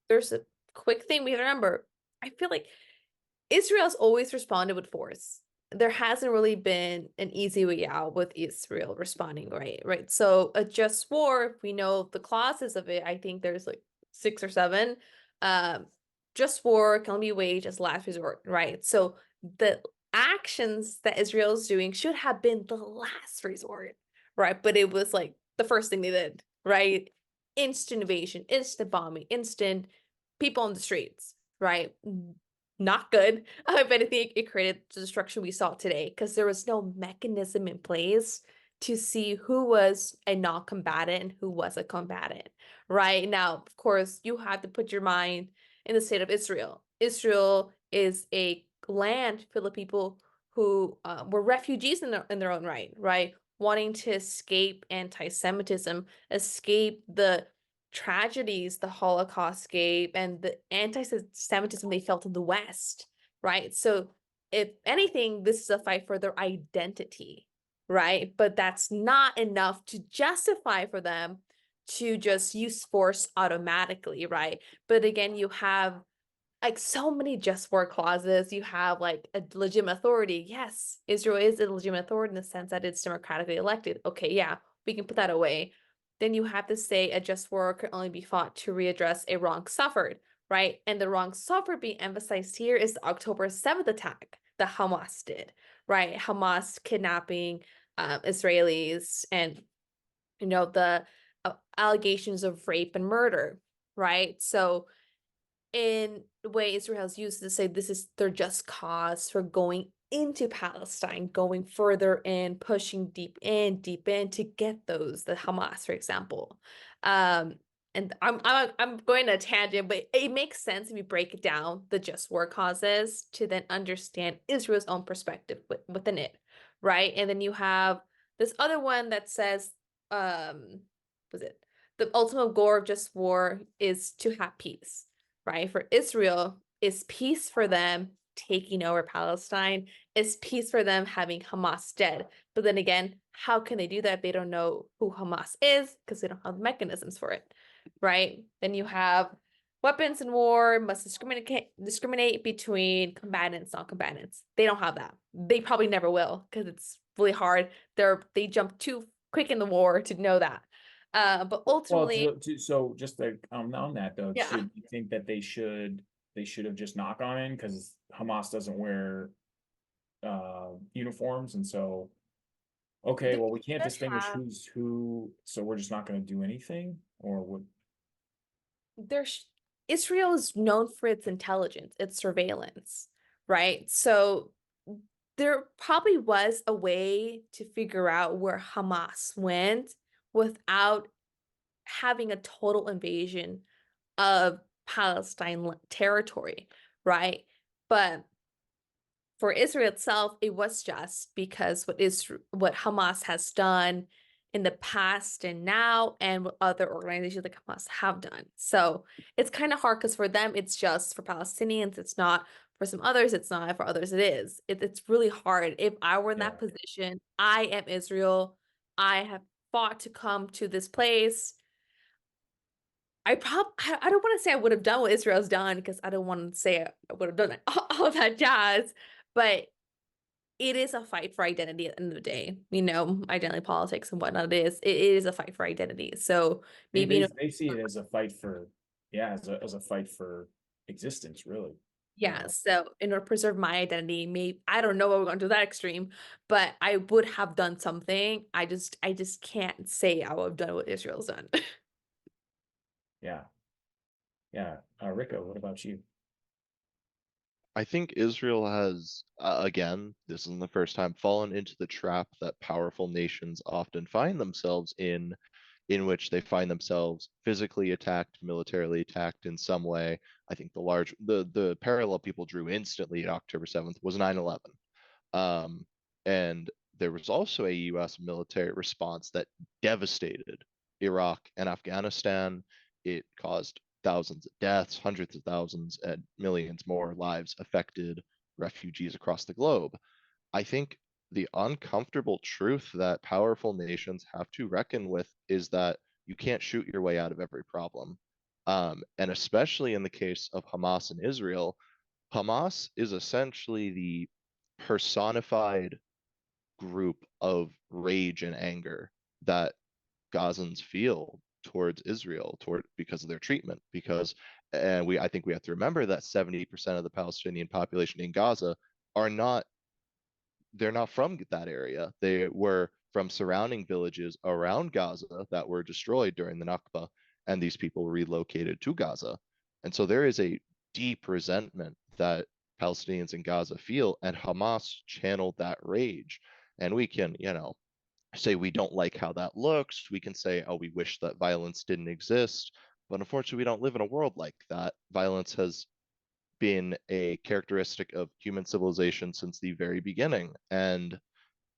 there's a quick thing we have to remember. I feel like Israel's always responded with force. There hasn't really been an easy way out with Israel responding, right? So a just war, if we know the clauses of it, I think there's like 6 or 7. Just war can only be waged as last resort, right? So the actions that Israel's doing should have been the last resort, right? But it was like the first thing they did, right? Instant invasion, instant bombing, instant people on the streets, right? Not good. If anything, it created the destruction we saw today because there was no mechanism in place to see who was a non-combatant and who was a combatant. Right now, of course, you have to put your mind in the state of Israel. Israel is a land full of people who were refugees in their own right? Wanting to escape anti-Semitism, escape the tragedies the Holocaust gave and the anti-Semitism they felt in the West, right? So if anything, this is a fight for their identity, right? But that's not enough to justify for them to just use force automatically, right? But again, you have like so many just war clauses. You have like a legitimate authority. Yes, Israel is a legitimate authority in the sense that it's democratically elected. Okay, yeah, we can put that away. Then you have to say a just war can only be fought to readdress a wrong suffered, right? And the wrong suffered being emphasized here is the October 7th attack that Hamas did, right? Hamas kidnapping Israelis and the allegations of rape and murder, right? So in the way Israel has used to say this is their just cause for going into Palestine, going further in, pushing deep in to get those, the Hamas, for example. And I'm going to a tangent, but it makes sense if you break it down the just war causes to then understand Israel's own perspective within it, right? And then you have this other one that says, was it the ultimate goal of just war is to have peace, right? For Israel, is peace for them taking over Palestine? Is peace for them having Hamas dead? But then again, how can they do that if they don't know who Hamas is because they don't have mechanisms for it, right? Then you have weapons in war must discriminate between combatants, non-combatants. They don't have that. They probably never will because it's really hard. They jump too quick in the war to know that. But Well, ultimately, so just like on that though, yeah. should you think that they should have just knocked on in because Hamas doesn't wear uniforms, and so okay, They well we can't should distinguish have who's who, so we're just not going to do anything, or what? there's Israel is known for its intelligence, its surveillance, right? So there probably was a way to figure out where Hamas went without having a total invasion of Palestine territory, right? But for Israel itself, it was just because what Hamas has done in the past and now, and what other organizations like Hamas have done. So it's kind of hard because for them, it's just for Palestinians, it's not for some others, it's not for others, it is. It's really hard. If I were in Yeah. that position, I am Israel. I have fought to come to this place. I don't want to say I would have done what Israel's done because I don't want to say I would have done all that jazz, but it is a fight for identity at the end of the day. Identity politics and whatnot. It is a fight for identity. So They maybe, they, they see it as a fight for, yeah, as a fight for existence, really. yeah. So in order to preserve my identity, maybe I don't know what we're going to do that extreme, but I would have done something. I just can't say I would have done what Israel's done. Yeah. Yeah. Rico, what about you? I think Israel has, again, this isn't the first time, fallen into the trap that powerful nations often find themselves in which they find themselves physically attacked, militarily attacked in some way. I think the parallel people drew instantly at October 7th was 9/11. And there was also a US military response that devastated Iraq and Afghanistan. It caused thousands of deaths, hundreds of thousands, and millions more lives affected, refugees across the globe. I think the uncomfortable truth that powerful nations have to reckon with is that you can't shoot your way out of every problem. And especially in the case of Hamas and Israel, Hamas is essentially the personified group of rage and anger that Gazans feel towards Israel, because of their treatment. Because and I think we have to remember that 70% of the Palestinian population in Gaza are not they're not from that area. They were from surrounding villages around Gaza that were destroyed during the Nakba, and these people relocated to Gaza. And so there is a deep resentment that Palestinians in Gaza feel, and Hamas channeled that rage. And we can, say we don't like how that looks. We can say, oh, we wish that violence didn't exist. But unfortunately, we don't live in a world like that. Violence has been a characteristic of human civilization since the very beginning. And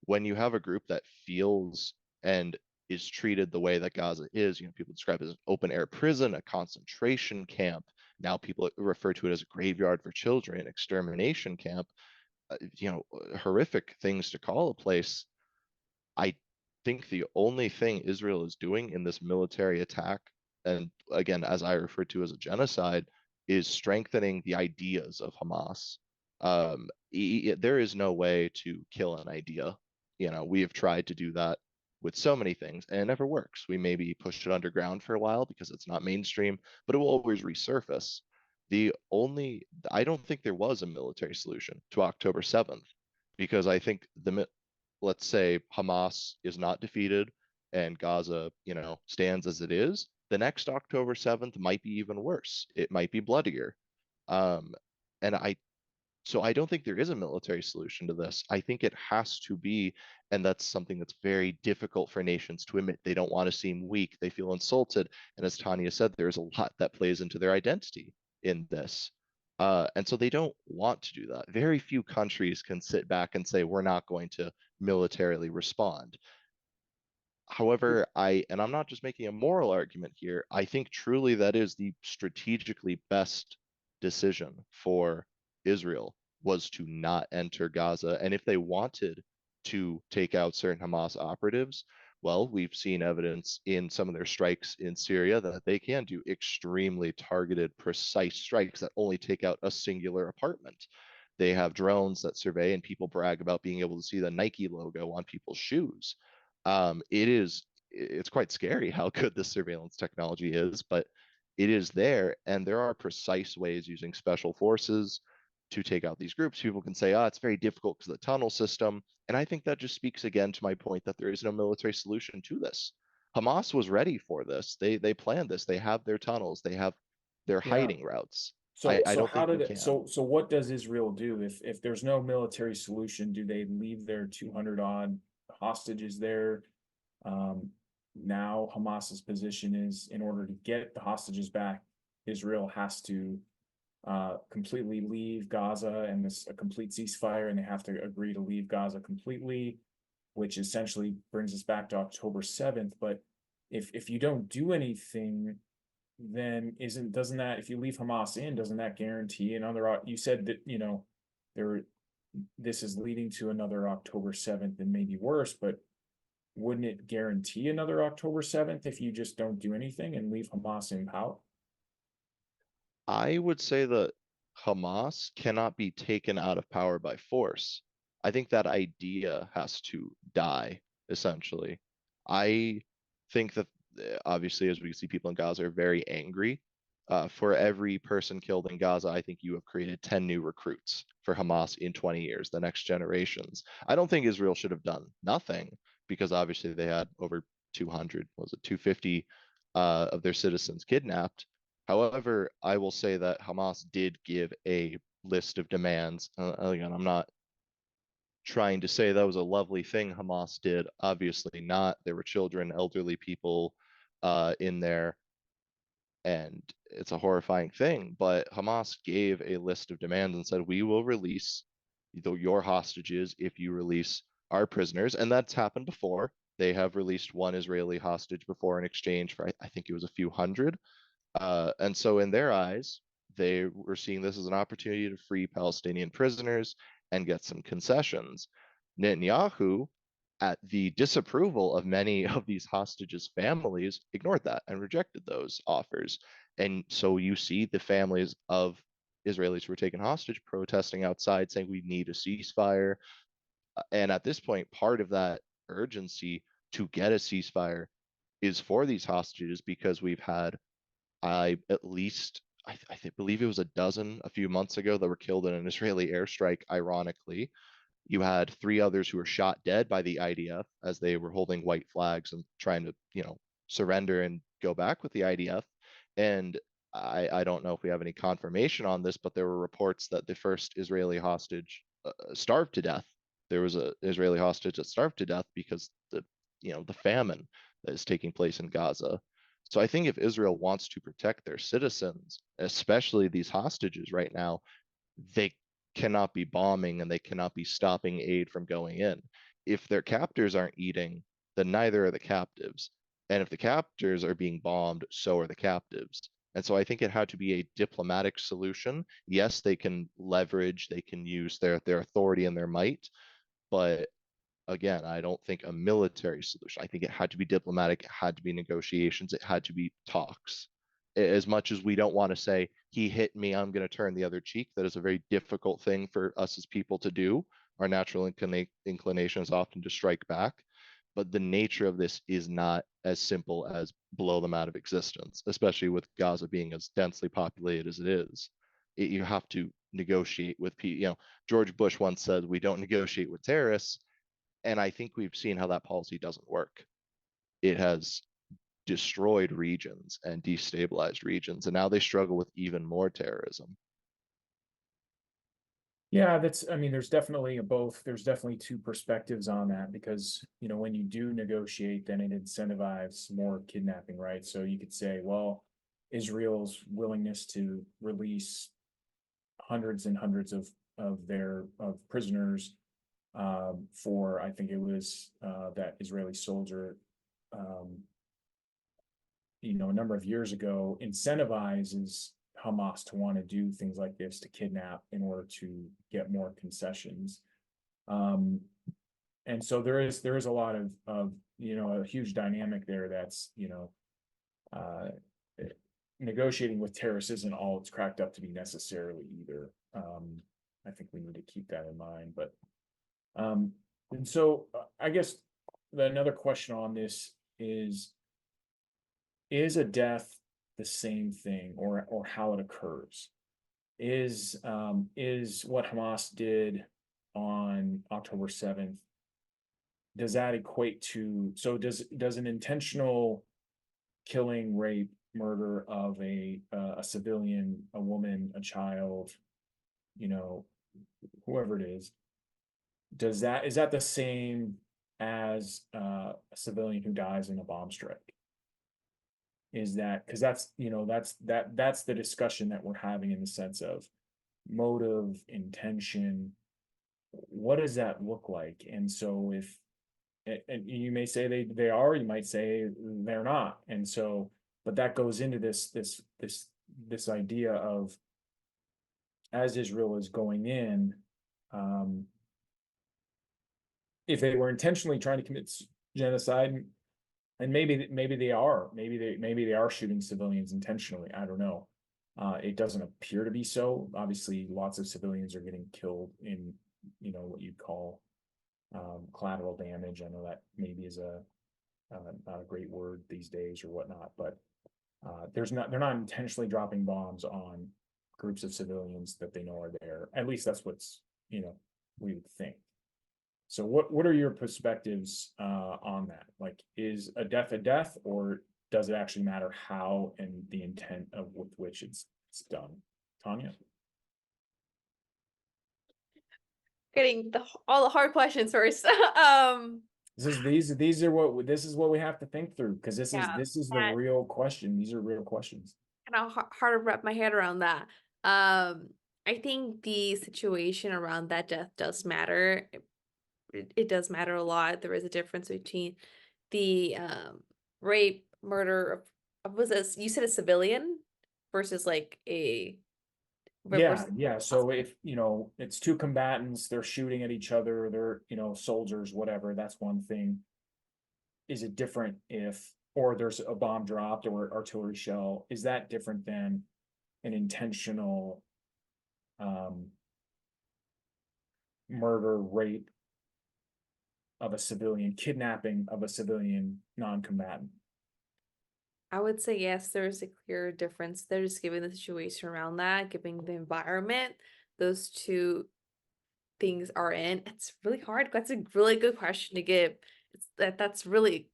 when you have a group that feels and is treated the way that Gaza is, people describe it as an open air prison, a concentration camp. Now people refer to it as a graveyard for children, extermination camp, horrific things to call a place. I think the only thing Israel is doing in this military attack, and again, as I refer to as a genocide, is strengthening the ideas of Hamas. There is no way to kill an idea. We have tried to do that with so many things, and it never works. We maybe push it underground for a while because it's not mainstream, but it will always resurface. I don't think there was a military solution to October 7th, because I think let's say Hamas is not defeated and Gaza, stands as it is, the next October 7th might be even worse. It might be bloodier. Um, and so I don't think there is a military solution to this. I think it has to be, and that's something that's very difficult for nations to admit. They don't want to seem weak. They feel insulted. And as Tanya said, there's a lot that plays into their identity in this. And so they don't want to do that. Very few countries can sit back and say, we're not going to militarily respond. However, and I'm not just making a moral argument here, I think truly that is the strategically best decision for Israel, was to not enter Gaza. And if they wanted to take out certain Hamas operatives, well, we've seen evidence in some of their strikes in Syria that they can do extremely targeted, precise strikes that only take out a singular apartment. They have drones that survey, and people brag about being able to see the Nike logo on people's shoes. It's quite scary how good this surveillance technology is, but it is there, and there are precise ways using special forces to take out these groups. People can say, it's very difficult because of the tunnel system. And I think that just speaks again to my point that there is no military solution to this. Hamas was ready for this. They planned this. They have their tunnels. They have their Yeah. hiding routes. So I don't how think we did it, can. so what does Israel do if there's no military solution? Do they leave their 200 odd hostages there? Now Hamas's position is, in order to get the hostages back, Israel has to completely leave Gaza, and this a complete ceasefire, and they have to agree to leave Gaza completely, which essentially brings us back to October 7th. But if you don't do anything, then doesn't that, if you leave Hamas in, doesn't that guarantee another? You said that there this is leading to another October 7th and maybe worse, but wouldn't it guarantee another October 7th if you just don't do anything and leave Hamas in power? I would say that Hamas cannot be taken out of power by force. I think that idea has to die, essentially. I think that obviously, as we see, people in Gaza are very angry. For every person killed in Gaza, I think you have created 10 new recruits for Hamas in 20 years, the next generations. I don't think Israel should have done nothing, because obviously they had over 200, was it 250 of their citizens kidnapped. However, I will say that Hamas did give a list of demands. Again, I'm not trying to say that was a lovely thing Hamas did. Obviously not. There were children, elderly people in there, and it's a horrifying thing. But Hamas gave a list of demands and said, we will release your hostages if you release our prisoners. And that's happened before. They have released one Israeli hostage before in exchange for, I think it was a few hundred. And so in their eyes, they were seeing this as an opportunity to free Palestinian prisoners and get some concessions. Netanyahu, at the disapproval of many of these hostages' families, ignored that and rejected those offers. And so you see the families of Israelis who were taken hostage protesting outside saying we need a ceasefire. And at this point, part of that urgency to get a ceasefire is for these hostages, because we've had at least I believe it was a dozen a few months ago that were killed in an Israeli airstrike. Ironically, you had 3 others who were shot dead by the IDF as they were holding white flags and trying to, surrender and go back with the IDF. And I don't know if we have any confirmation on this, but there were reports that the first Israeli hostage starved to death. There was an Israeli hostage that starved to death because the famine that is taking place in Gaza. So I think if Israel wants to protect their citizens, especially these hostages right now, they cannot be bombing and they cannot be stopping aid from going in. If their captors aren't eating, then neither are the captives. And if the captors are being bombed, so are the captives. And so I think it had to be a diplomatic solution. Yes, they can leverage, they can use their authority and their might, but again, I don't think a military solution. I think it had to be diplomatic, it had to be negotiations, it had to be talks. as much as we don't want to say he hit me, I'm going to turn the other cheek. That is a very difficult thing for us as people to do. Our natural inclination is often to strike back, but the nature of this is not as simple as blow them out of existence, especially with Gaza being as densely populated as it is. You have to negotiate with people. You know, George Bush once said, "We don't negotiate with terrorists," and I think we've seen how that policy doesn't work. It has destroyed regions and destabilized regions, and now they struggle with even more terrorism. Yeah, I mean, there's definitely there's definitely two perspectives on that, because, you know, when you do negotiate, then it incentivizes more kidnapping, right? So you could say, well, Israel's willingness to release hundreds and hundreds of their prisoners, for, I think it was that Israeli soldier, you know, a number of years ago, incentivizes Hamas to want to do things like this, to kidnap in order to get more concessions. And so there is a lot of, you know, a huge dynamic there that's, you know, negotiating with terrorists isn't all it's cracked up to be necessarily either. I think we need to keep that in mind. But and so I guess another question on this is a death the same thing, or how it occurs? Is what Hamas did on October 7th, does that equate to, so does an intentional killing, rape, murder of a civilian, a woman, a child, you know, whoever it is that is that the same as a civilian who dies in a bomb strike? Is that, because that's, you know, that's the discussion that we're having, in the sense of motive, intention, what does that look like? And so if, and you may say they are, you might say they're not, and so, but that goes into this idea of, as Israel is going in, if they were intentionally trying to commit genocide, and maybe they are shooting civilians intentionally, I don't know. It doesn't appear to be so. Obviously, lots of civilians are getting killed in, you know, what you'd call collateral damage. I know that maybe is not a great word these days or whatnot, but they're not intentionally dropping bombs on groups of civilians that they know are there. At least that's what's, you know, we would think. So what are your perspectives on that? Like, is a death, or does it actually matter how and the intent of with which it's done? Tanya? Getting all the hard questions first. These are what we have to think through, because this Yeah, is the real question. These are real questions. kind of hard to wrap my head around that. I think the situation around that death does matter. It does matter a lot. There is a difference between the rape, murder of, was this, you said a civilian versus like a Yeah. So if, you know, it's two combatants, they're shooting at each other, they're, you know, soldiers, whatever, that's one thing. Is it different if, or there's a bomb dropped or artillery shell? Is that different than an intentional murder, rape of a civilian, kidnapping of a civilian non-combatant? I would say yes, there's a clear difference there, just given the situation around that, given the environment those two things are in. It's really hard. That's a really good question to give. That's really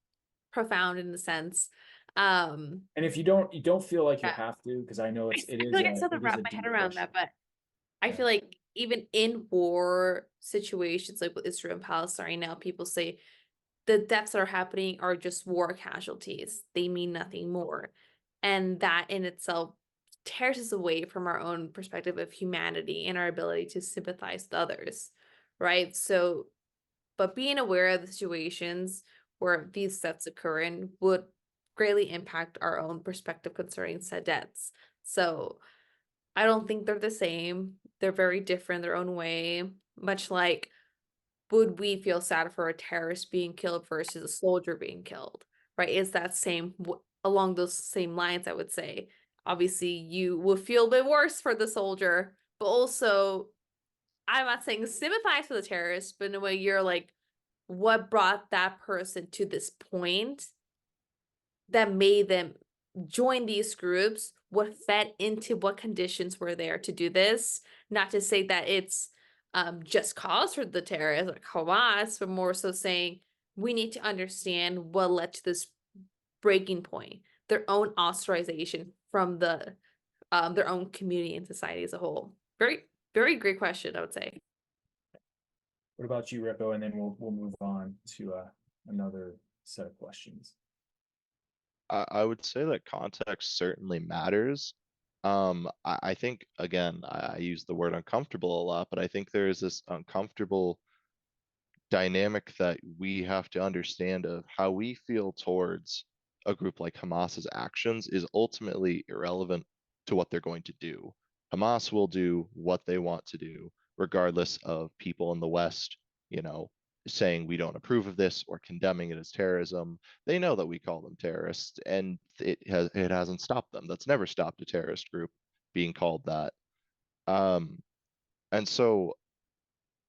profound in the sense. And if you don't feel like you Yeah. have to, because I know I it feel is like I still have to wrap my head around that, but I feel like even in war situations like with Israel and Palestine now, people say the deaths that are happening are just war casualties. They mean nothing more. And that in itself tears us away from our own perspective of humanity and our ability to sympathize with others, right? So, but being aware of the situations where these deaths occur in would greatly impact our own perspective concerning said deaths. So I don't think they're the same. They're very different in their own way, much like, would we feel sad for a terrorist being killed versus a soldier being killed, right? Is that along those same lines, I would say. obviously you will feel a bit worse for the soldier, but also I'm not saying sympathize for the terrorists, but in a way you're like, what brought that person to this point that made them join these groups? What fed into what conditions were there to do this? Not to say that it's just cause for the terrorists like Hamas, but more so saying we need to understand what led to this breaking point, their own authorization from their own community and society as a whole. Very, very great question, I would say. What about you, Rico? And then we'll move on to another set of questions. I would say that context certainly matters. I think, again, I use the word uncomfortable a lot, but I think there is this uncomfortable dynamic that we have to understand of how we feel towards a group like Hamas's actions is ultimately irrelevant to what they're going to do. Hamas will do what they want to do, regardless of people in the West, saying we don't approve of this or condemning it as terrorism. They know that we call them terrorists, and it hasn't stopped them. That's never stopped a terrorist group being called that. And so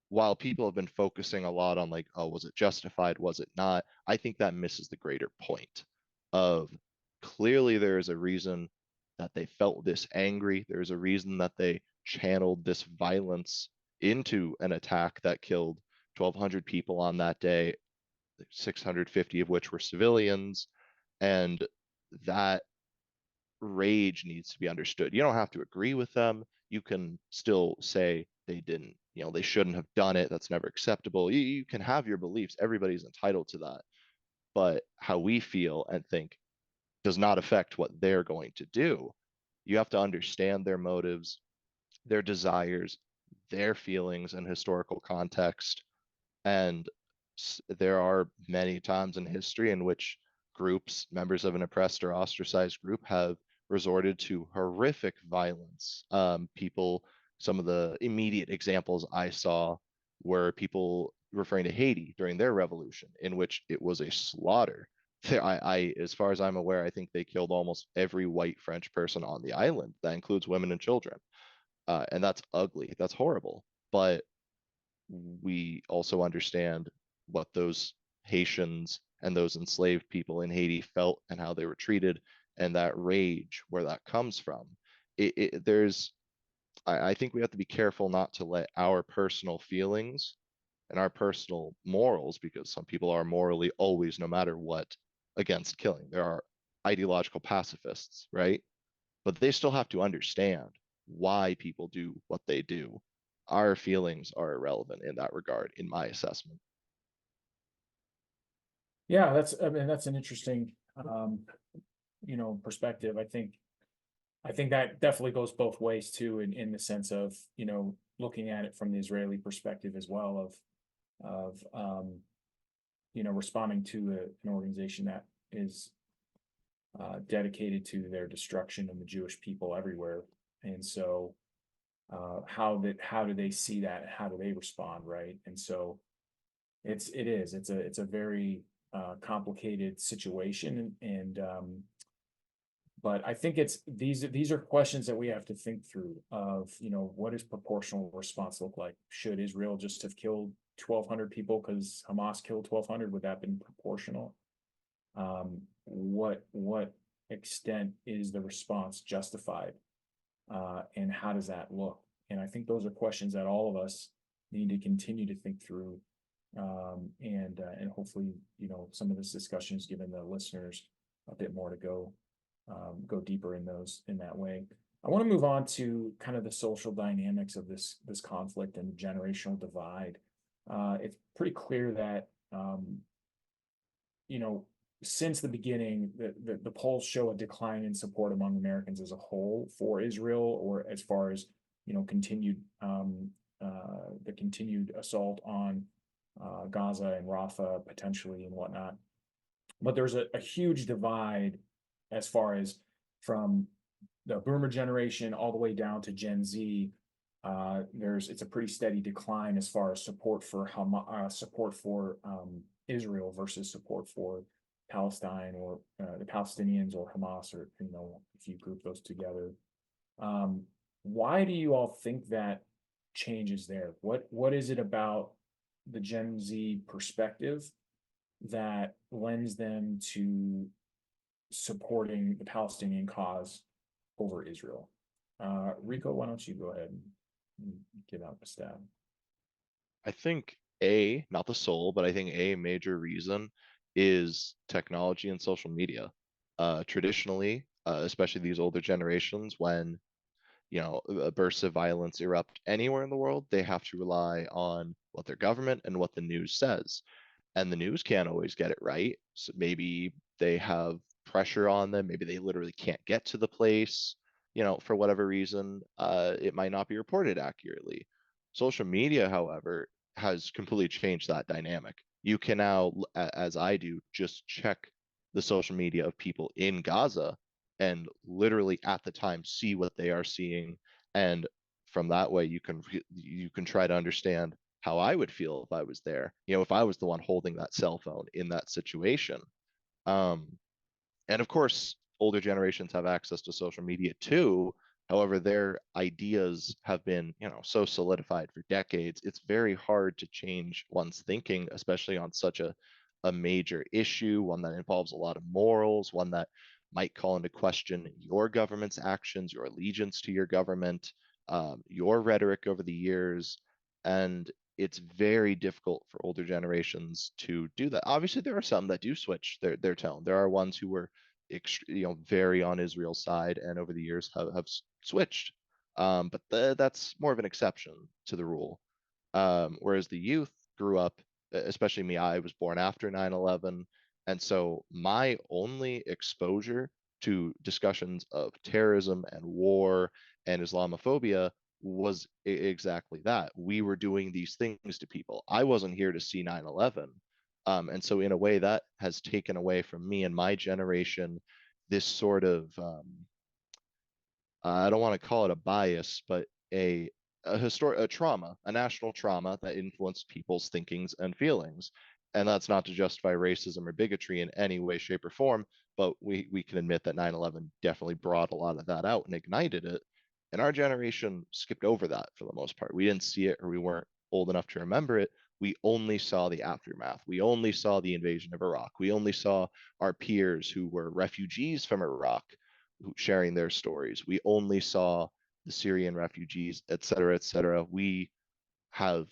while people have been focusing a lot on like, oh, was it justified? Was it not? I think that misses the greater point of clearly there is a reason that they felt this angry. There's a reason that they channeled this violence into an attack that killed 1,200 people on that day, 650 of which were civilians. And that rage needs to be understood. You don't have to agree with them. You can still say they didn't, they shouldn't have done it. That's never acceptable. You can have your beliefs. Everybody's entitled to that. But how we feel and think does not affect what they're going to do. You have to understand their motives, their desires, their feelings and historical context. And there are many times in history in which groups, members of an oppressed or ostracized group, have resorted to horrific violence. Some of the immediate examples I saw were people referring to Haiti during their revolution, in which it was a slaughter. As far as I'm aware, I think they killed almost every white French person on the island. That includes women and children. And that's ugly. That's horrible. But we also understand what those Haitians and those enslaved people in Haiti felt and how they were treated, and that rage, where that comes from. I think we have to be careful not to let our personal feelings and our personal morals, because some people are morally always, no matter what, against killing. There are ideological pacifists, right? But they still have to understand why people do what they do. Our feelings are irrelevant in that regard, in my assessment. Yeah, that's an interesting, perspective. I think that definitely goes both ways too, in the sense of, looking at it from the Israeli perspective as well of responding to an organization that is dedicated to their destruction of the Jewish people everywhere. And so how do they see that? How do they respond, right? And so it's a very complicated situation, and but I think these are questions that we have to think through of, what does proportional response look like? Should Israel just have killed 1,200 people because Hamas killed 1,200? Would that have been proportional? What extent is the response justified? And how does that look? And I think those are questions that all of us need to continue to think through. And hopefully, some of this discussion has given the listeners a bit more to go deeper in that way. I want to move on to kind of the social dynamics of this conflict and generational divide. It's pretty clear that, since the beginning, the polls show a decline in support among Americans as a whole for Israel, or as far as, continued the continued assault on Gaza and Rafah potentially and whatnot. But there's a huge divide as far as from the boomer generation all the way down to Gen Z. It's a pretty steady decline as far as support for Israel versus support for Palestine or the Palestinians or Hamas, or if you group those together. Why do you all think that changes there? What is it about the Gen Z perspective that lends them to supporting the Palestinian cause over Israel? Rico, why don't you go ahead and give out the stab? I think not the sole, but I think a major reason is technology and social media. Traditionally, especially these older generations, when bursts of violence erupt anywhere in the world, they have to rely on what their government and what the news says. And the news can't always get it right. So maybe they have pressure on them. Maybe they literally can't get to the place, for whatever reason. It might not be reported accurately. Social media, however, has completely changed that dynamic. You can now, as I do, just check the social media of people in Gaza and literally at the time see what they are seeing, and from that way you can try to understand how I would feel if I was there, if I was the one holding that cell phone in that situation. um and of course, older generations have access to social media too. However, their ideas have been, so solidified for decades. It's very hard to change one's thinking, especially on such a major issue, one that involves a lot of morals, one that might call into question your government's actions, your allegiance to your government, your rhetoric over the years. And it's very difficult for older generations to do that. Obviously, there are some that do switch their tone. There are ones who were very on Israel's side, and over the years have switched. But that's more of an exception to the rule. Whereas the youth grew up, especially me, I was born after 9/11. And so my only exposure to discussions of terrorism and war and Islamophobia was exactly that. We were doing these things to people. I wasn't here to see 9/11. And so, in a way, that has taken away from me and my generation this sort of I don't want to call it a bias, but a trauma, a national trauma that influenced people's thinkings and feelings. And that's not to justify racism or bigotry in any way, shape, or form, but we can admit that 9/11 definitely brought a lot of that out and ignited it. And our generation skipped over that for the most part. We didn't see it, or we weren't old enough to remember it. We only saw the aftermath. We only saw the invasion of Iraq. We only saw our peers who were refugees from Iraq sharing their stories. We only saw the Syrian refugees, et cetera, et cetera. We have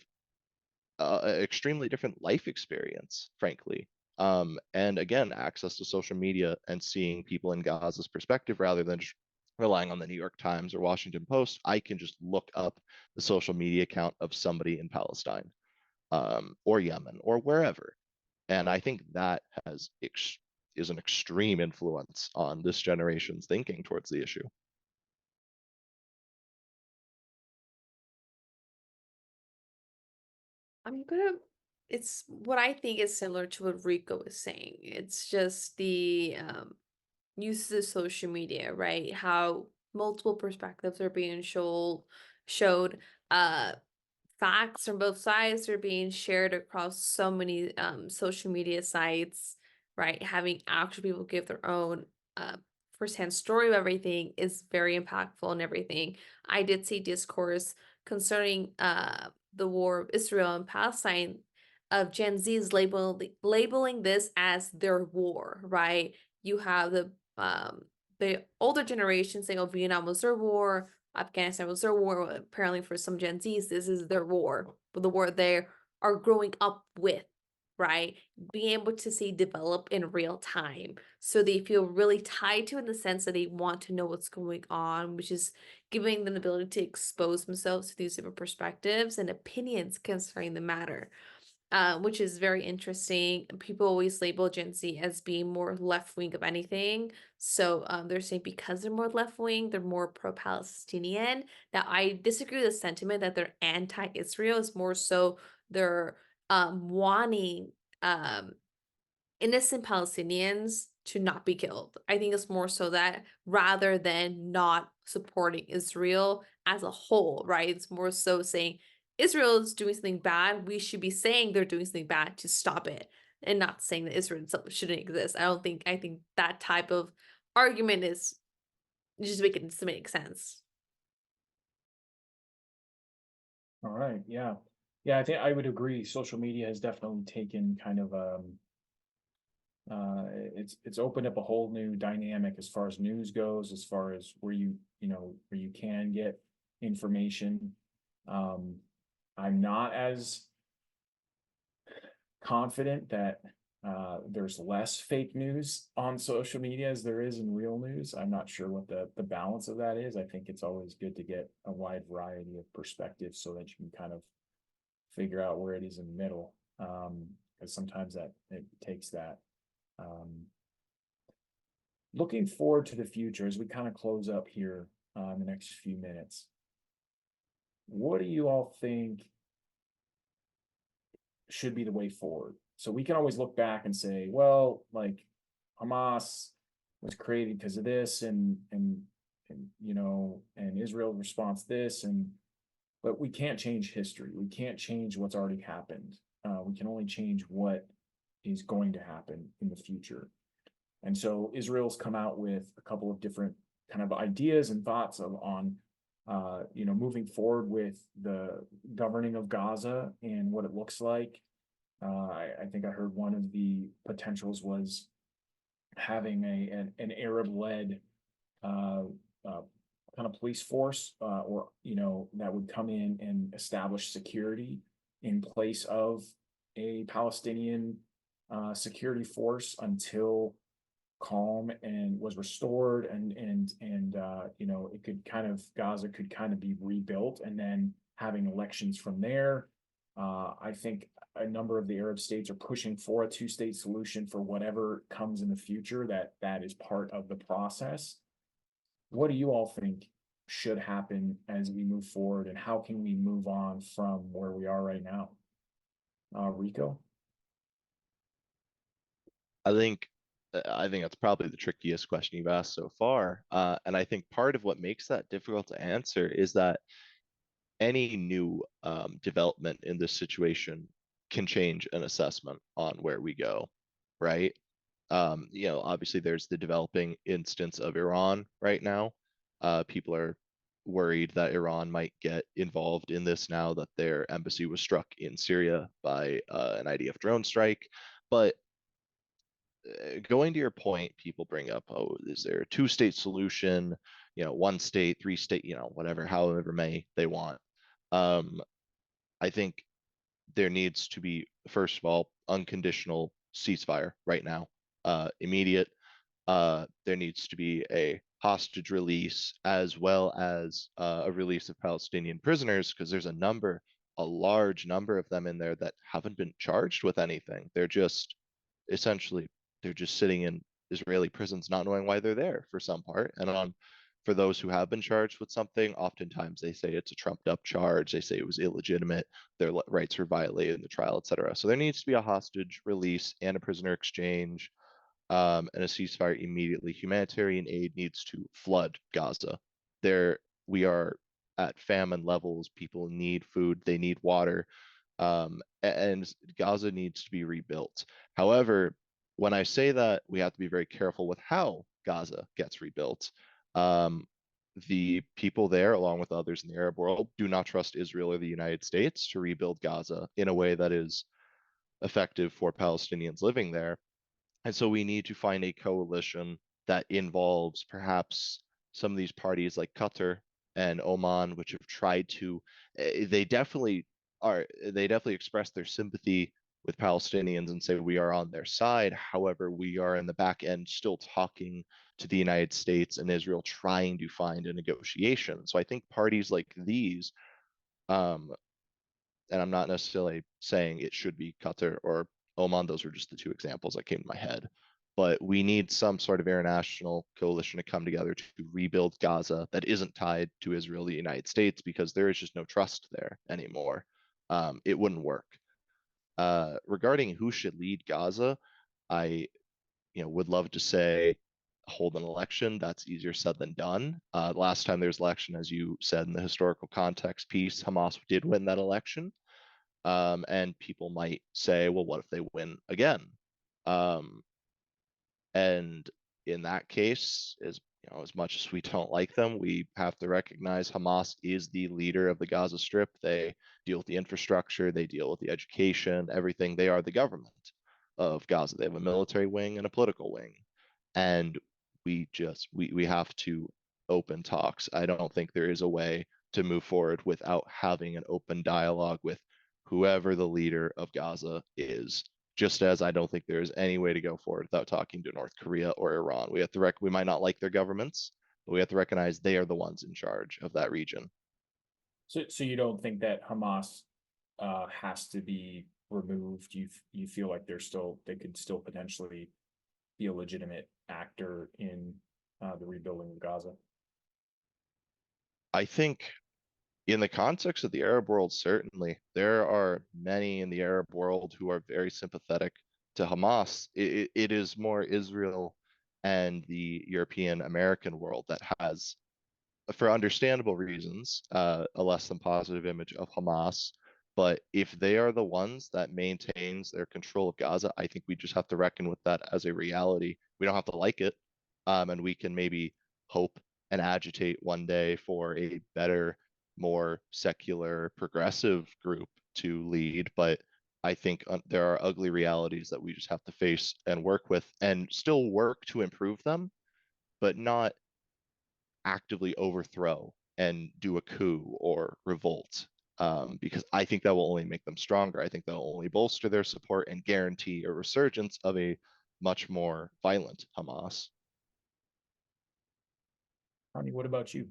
an extremely different life experience, frankly. And again, access to social media and seeing people in Gaza's perspective rather than just relying on the New York Times or Washington Post. I can just look up the social media account of somebody in Palestine, or Yemen or wherever. And I think that is an extreme influence on this generation's thinking towards the issue. It's what I think is similar to what Rico was saying. It's just the use of social media, right? How multiple perspectives are being showed. Uh Facts from both sides are being shared across so many social media sites, right? Having actual people give their own firsthand story of everything is very impactful and everything. I did see discourse concerning the war of Israel and Palestine of Gen Z's labeling this as their war, right? You have the older generation saying, "Oh, Vietnam was their war, Afghanistan was their war." Apparently, for some Gen Zs, this is their war, but the war they are growing up with, right? Being able to see develop in real time. So they feel really tied to it in the sense that they want to know what's going on, which is giving them the ability to expose themselves to these different perspectives and opinions concerning the matter. Which is very interesting. People always label Gen Z as being more left wing of anything. So they're saying because they're more left wing, they're more pro Palestinian. Now, I disagree with the sentiment that they're anti Israel. It's more so they're wanting innocent Palestinians to not be killed. I think it's more so that rather than not supporting Israel as a whole, right? It's more so saying Israel is doing something bad. We should be saying they're doing something bad to stop it. And not saying that Israel itself shouldn't exist. I think that type of argument is just making to make sense. All right, yeah. Yeah, I think I would agree. Social media has definitely taken kind of it's opened up a whole new dynamic as far as news goes, as far as where where you can get information. Um, I'm not as confident that there's less fake news on social media as there is in real news. I'm not sure what the balance of that is. I think it's always good to get a wide variety of perspectives so that you can kind of figure out where it is in the middle. Because sometimes that it takes that. Um, Looking forward to the future as we kind of close up here in the next few minutes. What do you all think should be the way forward? So we can always look back and say, well, like Hamas was created because of this, and Israel response this, but we can't change history. We can't change what's already happened. We can only change what is going to happen in the future. And so Israel's come out with a couple of different kind of ideas and thoughts on moving forward with the governing of Gaza and what it looks like. I think I heard one of the potentials was having an Arab-led uh, kind of police force, or that would come in and establish security in place of a Palestinian security force until calm and was restored, and it could kind of Gaza could kind of be rebuilt, and then having elections from there. I think a number of the Arab states are pushing for a two-state solution for whatever comes in the future. That is part of the process. What do you all think should happen as we move forward, and how can we move on from where we are right now? Rico? I think I think that's probably the trickiest question you've asked so far. And I think part of what makes that difficult to answer is that any new development in this situation can change an assessment on where we go, right? Obviously there's the developing instance of Iran right now. People are worried that Iran might get involved in this now that their embassy was struck in Syria by an IDF drone strike. But going to your point, people bring up, oh, is there a two-state solution? One state, three state, whatever, however many they want. I think there needs to be, first of all, unconditional ceasefire right now, immediate. There needs to be a hostage release as well as a release of Palestinian prisoners, because there's a large number of them in there that haven't been charged with anything. Essentially they're just sitting in Israeli prisons, not knowing why they're there for some part. And for those who have been charged with something, oftentimes they say it's a trumped up charge. They say it was illegitimate. Their rights were violated in the trial, etc. So there needs to be a hostage release and a prisoner exchange, and a ceasefire immediately. Humanitarian aid needs to flood Gaza. We are at famine levels. People need food. They need water. And Gaza needs to be rebuilt. However, when I say that, we have to be very careful with how Gaza gets rebuilt. The people there, along with others in the Arab world, do not trust Israel or the United States to rebuild Gaza in a way that is effective for Palestinians living there. And so we need to find a coalition that involves perhaps some of these parties like Qatar and Oman, which have tried to, they definitely express their sympathy with Palestinians and say we are on their side. However, we are in the back end still talking to the United States and Israel, trying to find a negotiation. So I think parties like these, um, and I'm not necessarily saying it should be Qatar or Oman. Those are just the two examples that came to my head. But we need some sort of international coalition to come together to rebuild Gaza that isn't tied to Israel, the United States, because there is just no trust there anymore. It wouldn't work. Regarding who should lead Gaza, I would love to say hold an election. That's easier said than done. Last time there was election, as you said in the historical context piece, Hamas did win that election. And people might say, well, what if they win again? And in that case, as much as we don't like them, we have to recognize Hamas is the leader of the Gaza Strip. They deal with the infrastructure, they deal with the education, everything. They are the government of Gaza. They have a military wing and a political wing. And we have to open talks. I don't think there is a way to move forward without having an open dialogue with whoever the leader of Gaza is. Just as I don't think there is any way to go forward without talking to North Korea or Iran. We might not like their governments, but we have to recognize they are the ones in charge of that region. So you don't think that Hamas has to be removed? You feel like they could still potentially be a legitimate actor in the rebuilding of Gaza? I think in the context of the Arab world, certainly there are many in the Arab world who are very sympathetic to Hamas. It is more Israel and the European American world that has, for understandable reasons, a less than positive image of Hamas. But if they are the ones that maintains their control of Gaza, I think we just have to reckon with that as a reality. We don't have to like it, and we can maybe hope and agitate one day for a better, more secular, progressive group to lead. But I think there are ugly realities that we just have to face and work with, and still work to improve them, but not actively overthrow and do a coup or revolt, because I think that will only make them stronger. I think that will only bolster their support and guarantee a resurgence of a much more violent Hamas. Tony, what about you?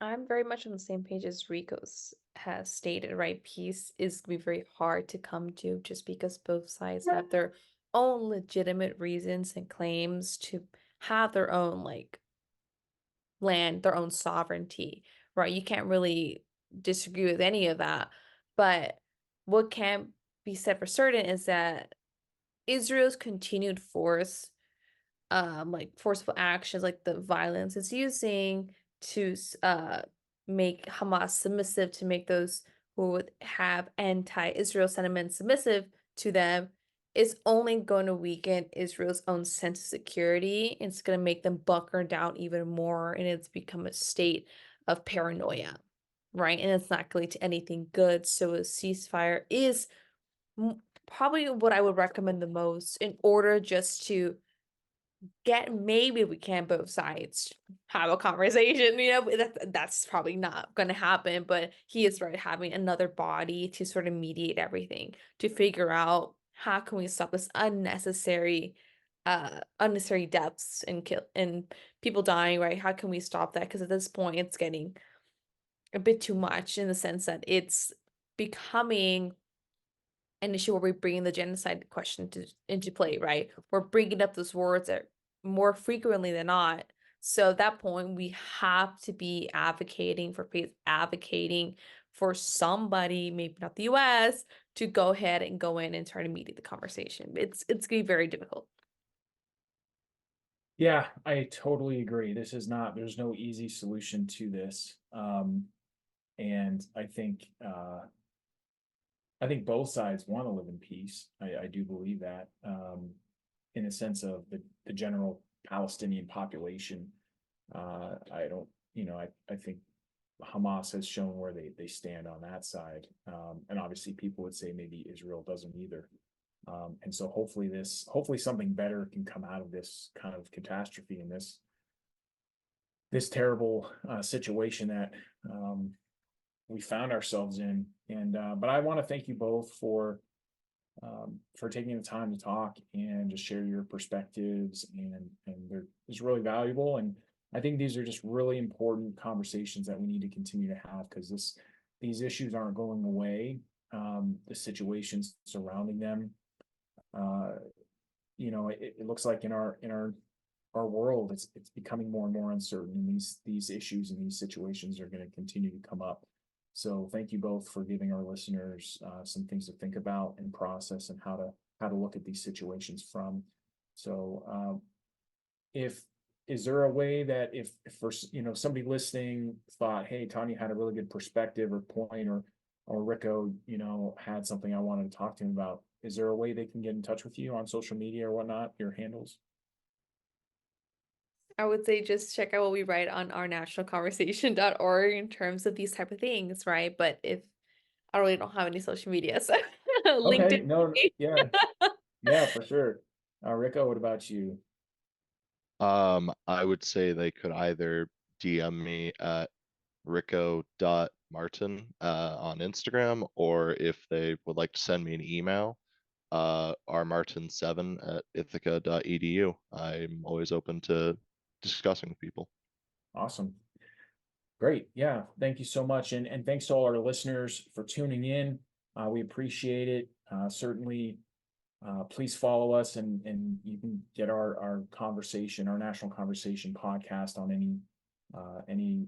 I'm very much on the same page as Rico's has stated, right? Peace is going to be very hard to come to just because both sides have their own legitimate reasons and claims to have their own like land, their own sovereignty, right? You can't really disagree with any of that. But what can be said for certain is that Israel's continued like forceful actions, like the violence it's using to make Hamas submissive, to make those who would have anti-Israel sentiments submissive to them, is only going to weaken Israel's own sense of security. It's going to make them bunker down even more, and it's become a state of paranoia, right? And it's not going to lead to anything good. So a ceasefire is probably what I would recommend the most in order just to get, maybe we can both sides have a conversation, that's probably not going to happen, but he is right, having another body to sort of mediate everything, to figure out how can we stop this unnecessary deaths and kill and people dying, right? How can we stop that? Because at this point it's getting a bit too much, in the sense that it's becoming an issue where we're bringing the genocide question into play, right? We're bringing up those words that more frequently than not. So at that point, we have to be advocating for peace, advocating for somebody, maybe not the US, to go ahead and go in and try to mediate the conversation. It's gonna be very difficult. Yeah, I totally agree. There's no easy solution to this. And I think both sides want to live in peace. I do believe that, in a sense of the general Palestinian population. I don't, I think Hamas has shown where they stand on that side. And obviously people would say maybe Israel doesn't either. And so hopefully something better can come out of this kind of catastrophe and this terrible situation that we found ourselves in. And but I want to thank you both for taking the time to talk and just share your perspectives, and it's really valuable. And I think these are just really important conversations that we need to continue to have, because these issues aren't going away. The situations surrounding them, it looks like in our world, it's becoming more and more uncertain, and these issues and these situations are going to continue to come up. So thank you both for giving our listeners some things to think about and process, and how to look at these situations from. So is there a way that if for somebody listening thought, hey, Tanya had a really good perspective or point, or or Rico, you know, had something I wanted to talk to him about, is there a way they can get in touch with you on social media or whatnot, your handles? I would say just check out what we write on our nationalconversation.org in terms of these type of things, right? But if I really don't have any social media, so Okay, LinkedIn. no, yeah, yeah, for sure. Rico, what about you? I would say they could either DM me at rico.martin on Instagram, or if they would like to send me an email, rmartin7@ithaca.edu. I'm always open to discussing with people. Awesome. Great. Yeah. Thank you so much. And thanks to all our listeners for tuning in. We appreciate it. Certainly, please follow us, and you can get our conversation, our national conversation podcast on any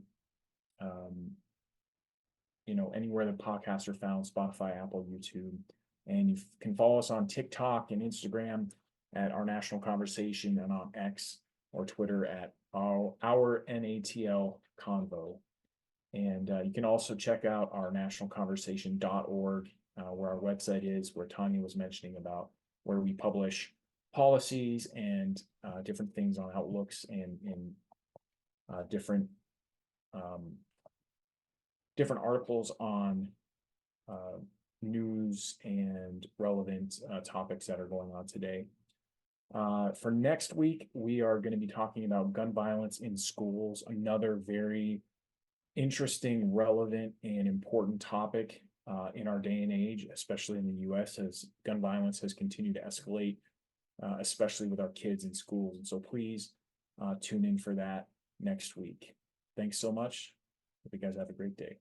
anywhere the podcasts are found, Spotify, Apple, YouTube. And you can follow us on TikTok and Instagram at Our National Conversation, and on X or Twitter at our NATL Convo. And you can also check out our nationalconversation.org, where our website is, where Tanya was mentioning about, where we publish policies and different things on outlooks and different different articles on news and relevant topics that are going on today. For next week, we are going to be talking about gun violence in schools, another very interesting, relevant, and important topic in our day and age, especially in the US, as gun violence has continued to escalate, especially with our kids in schools. And so please tune in for that next week. Thanks so much. Hope you guys have a great day.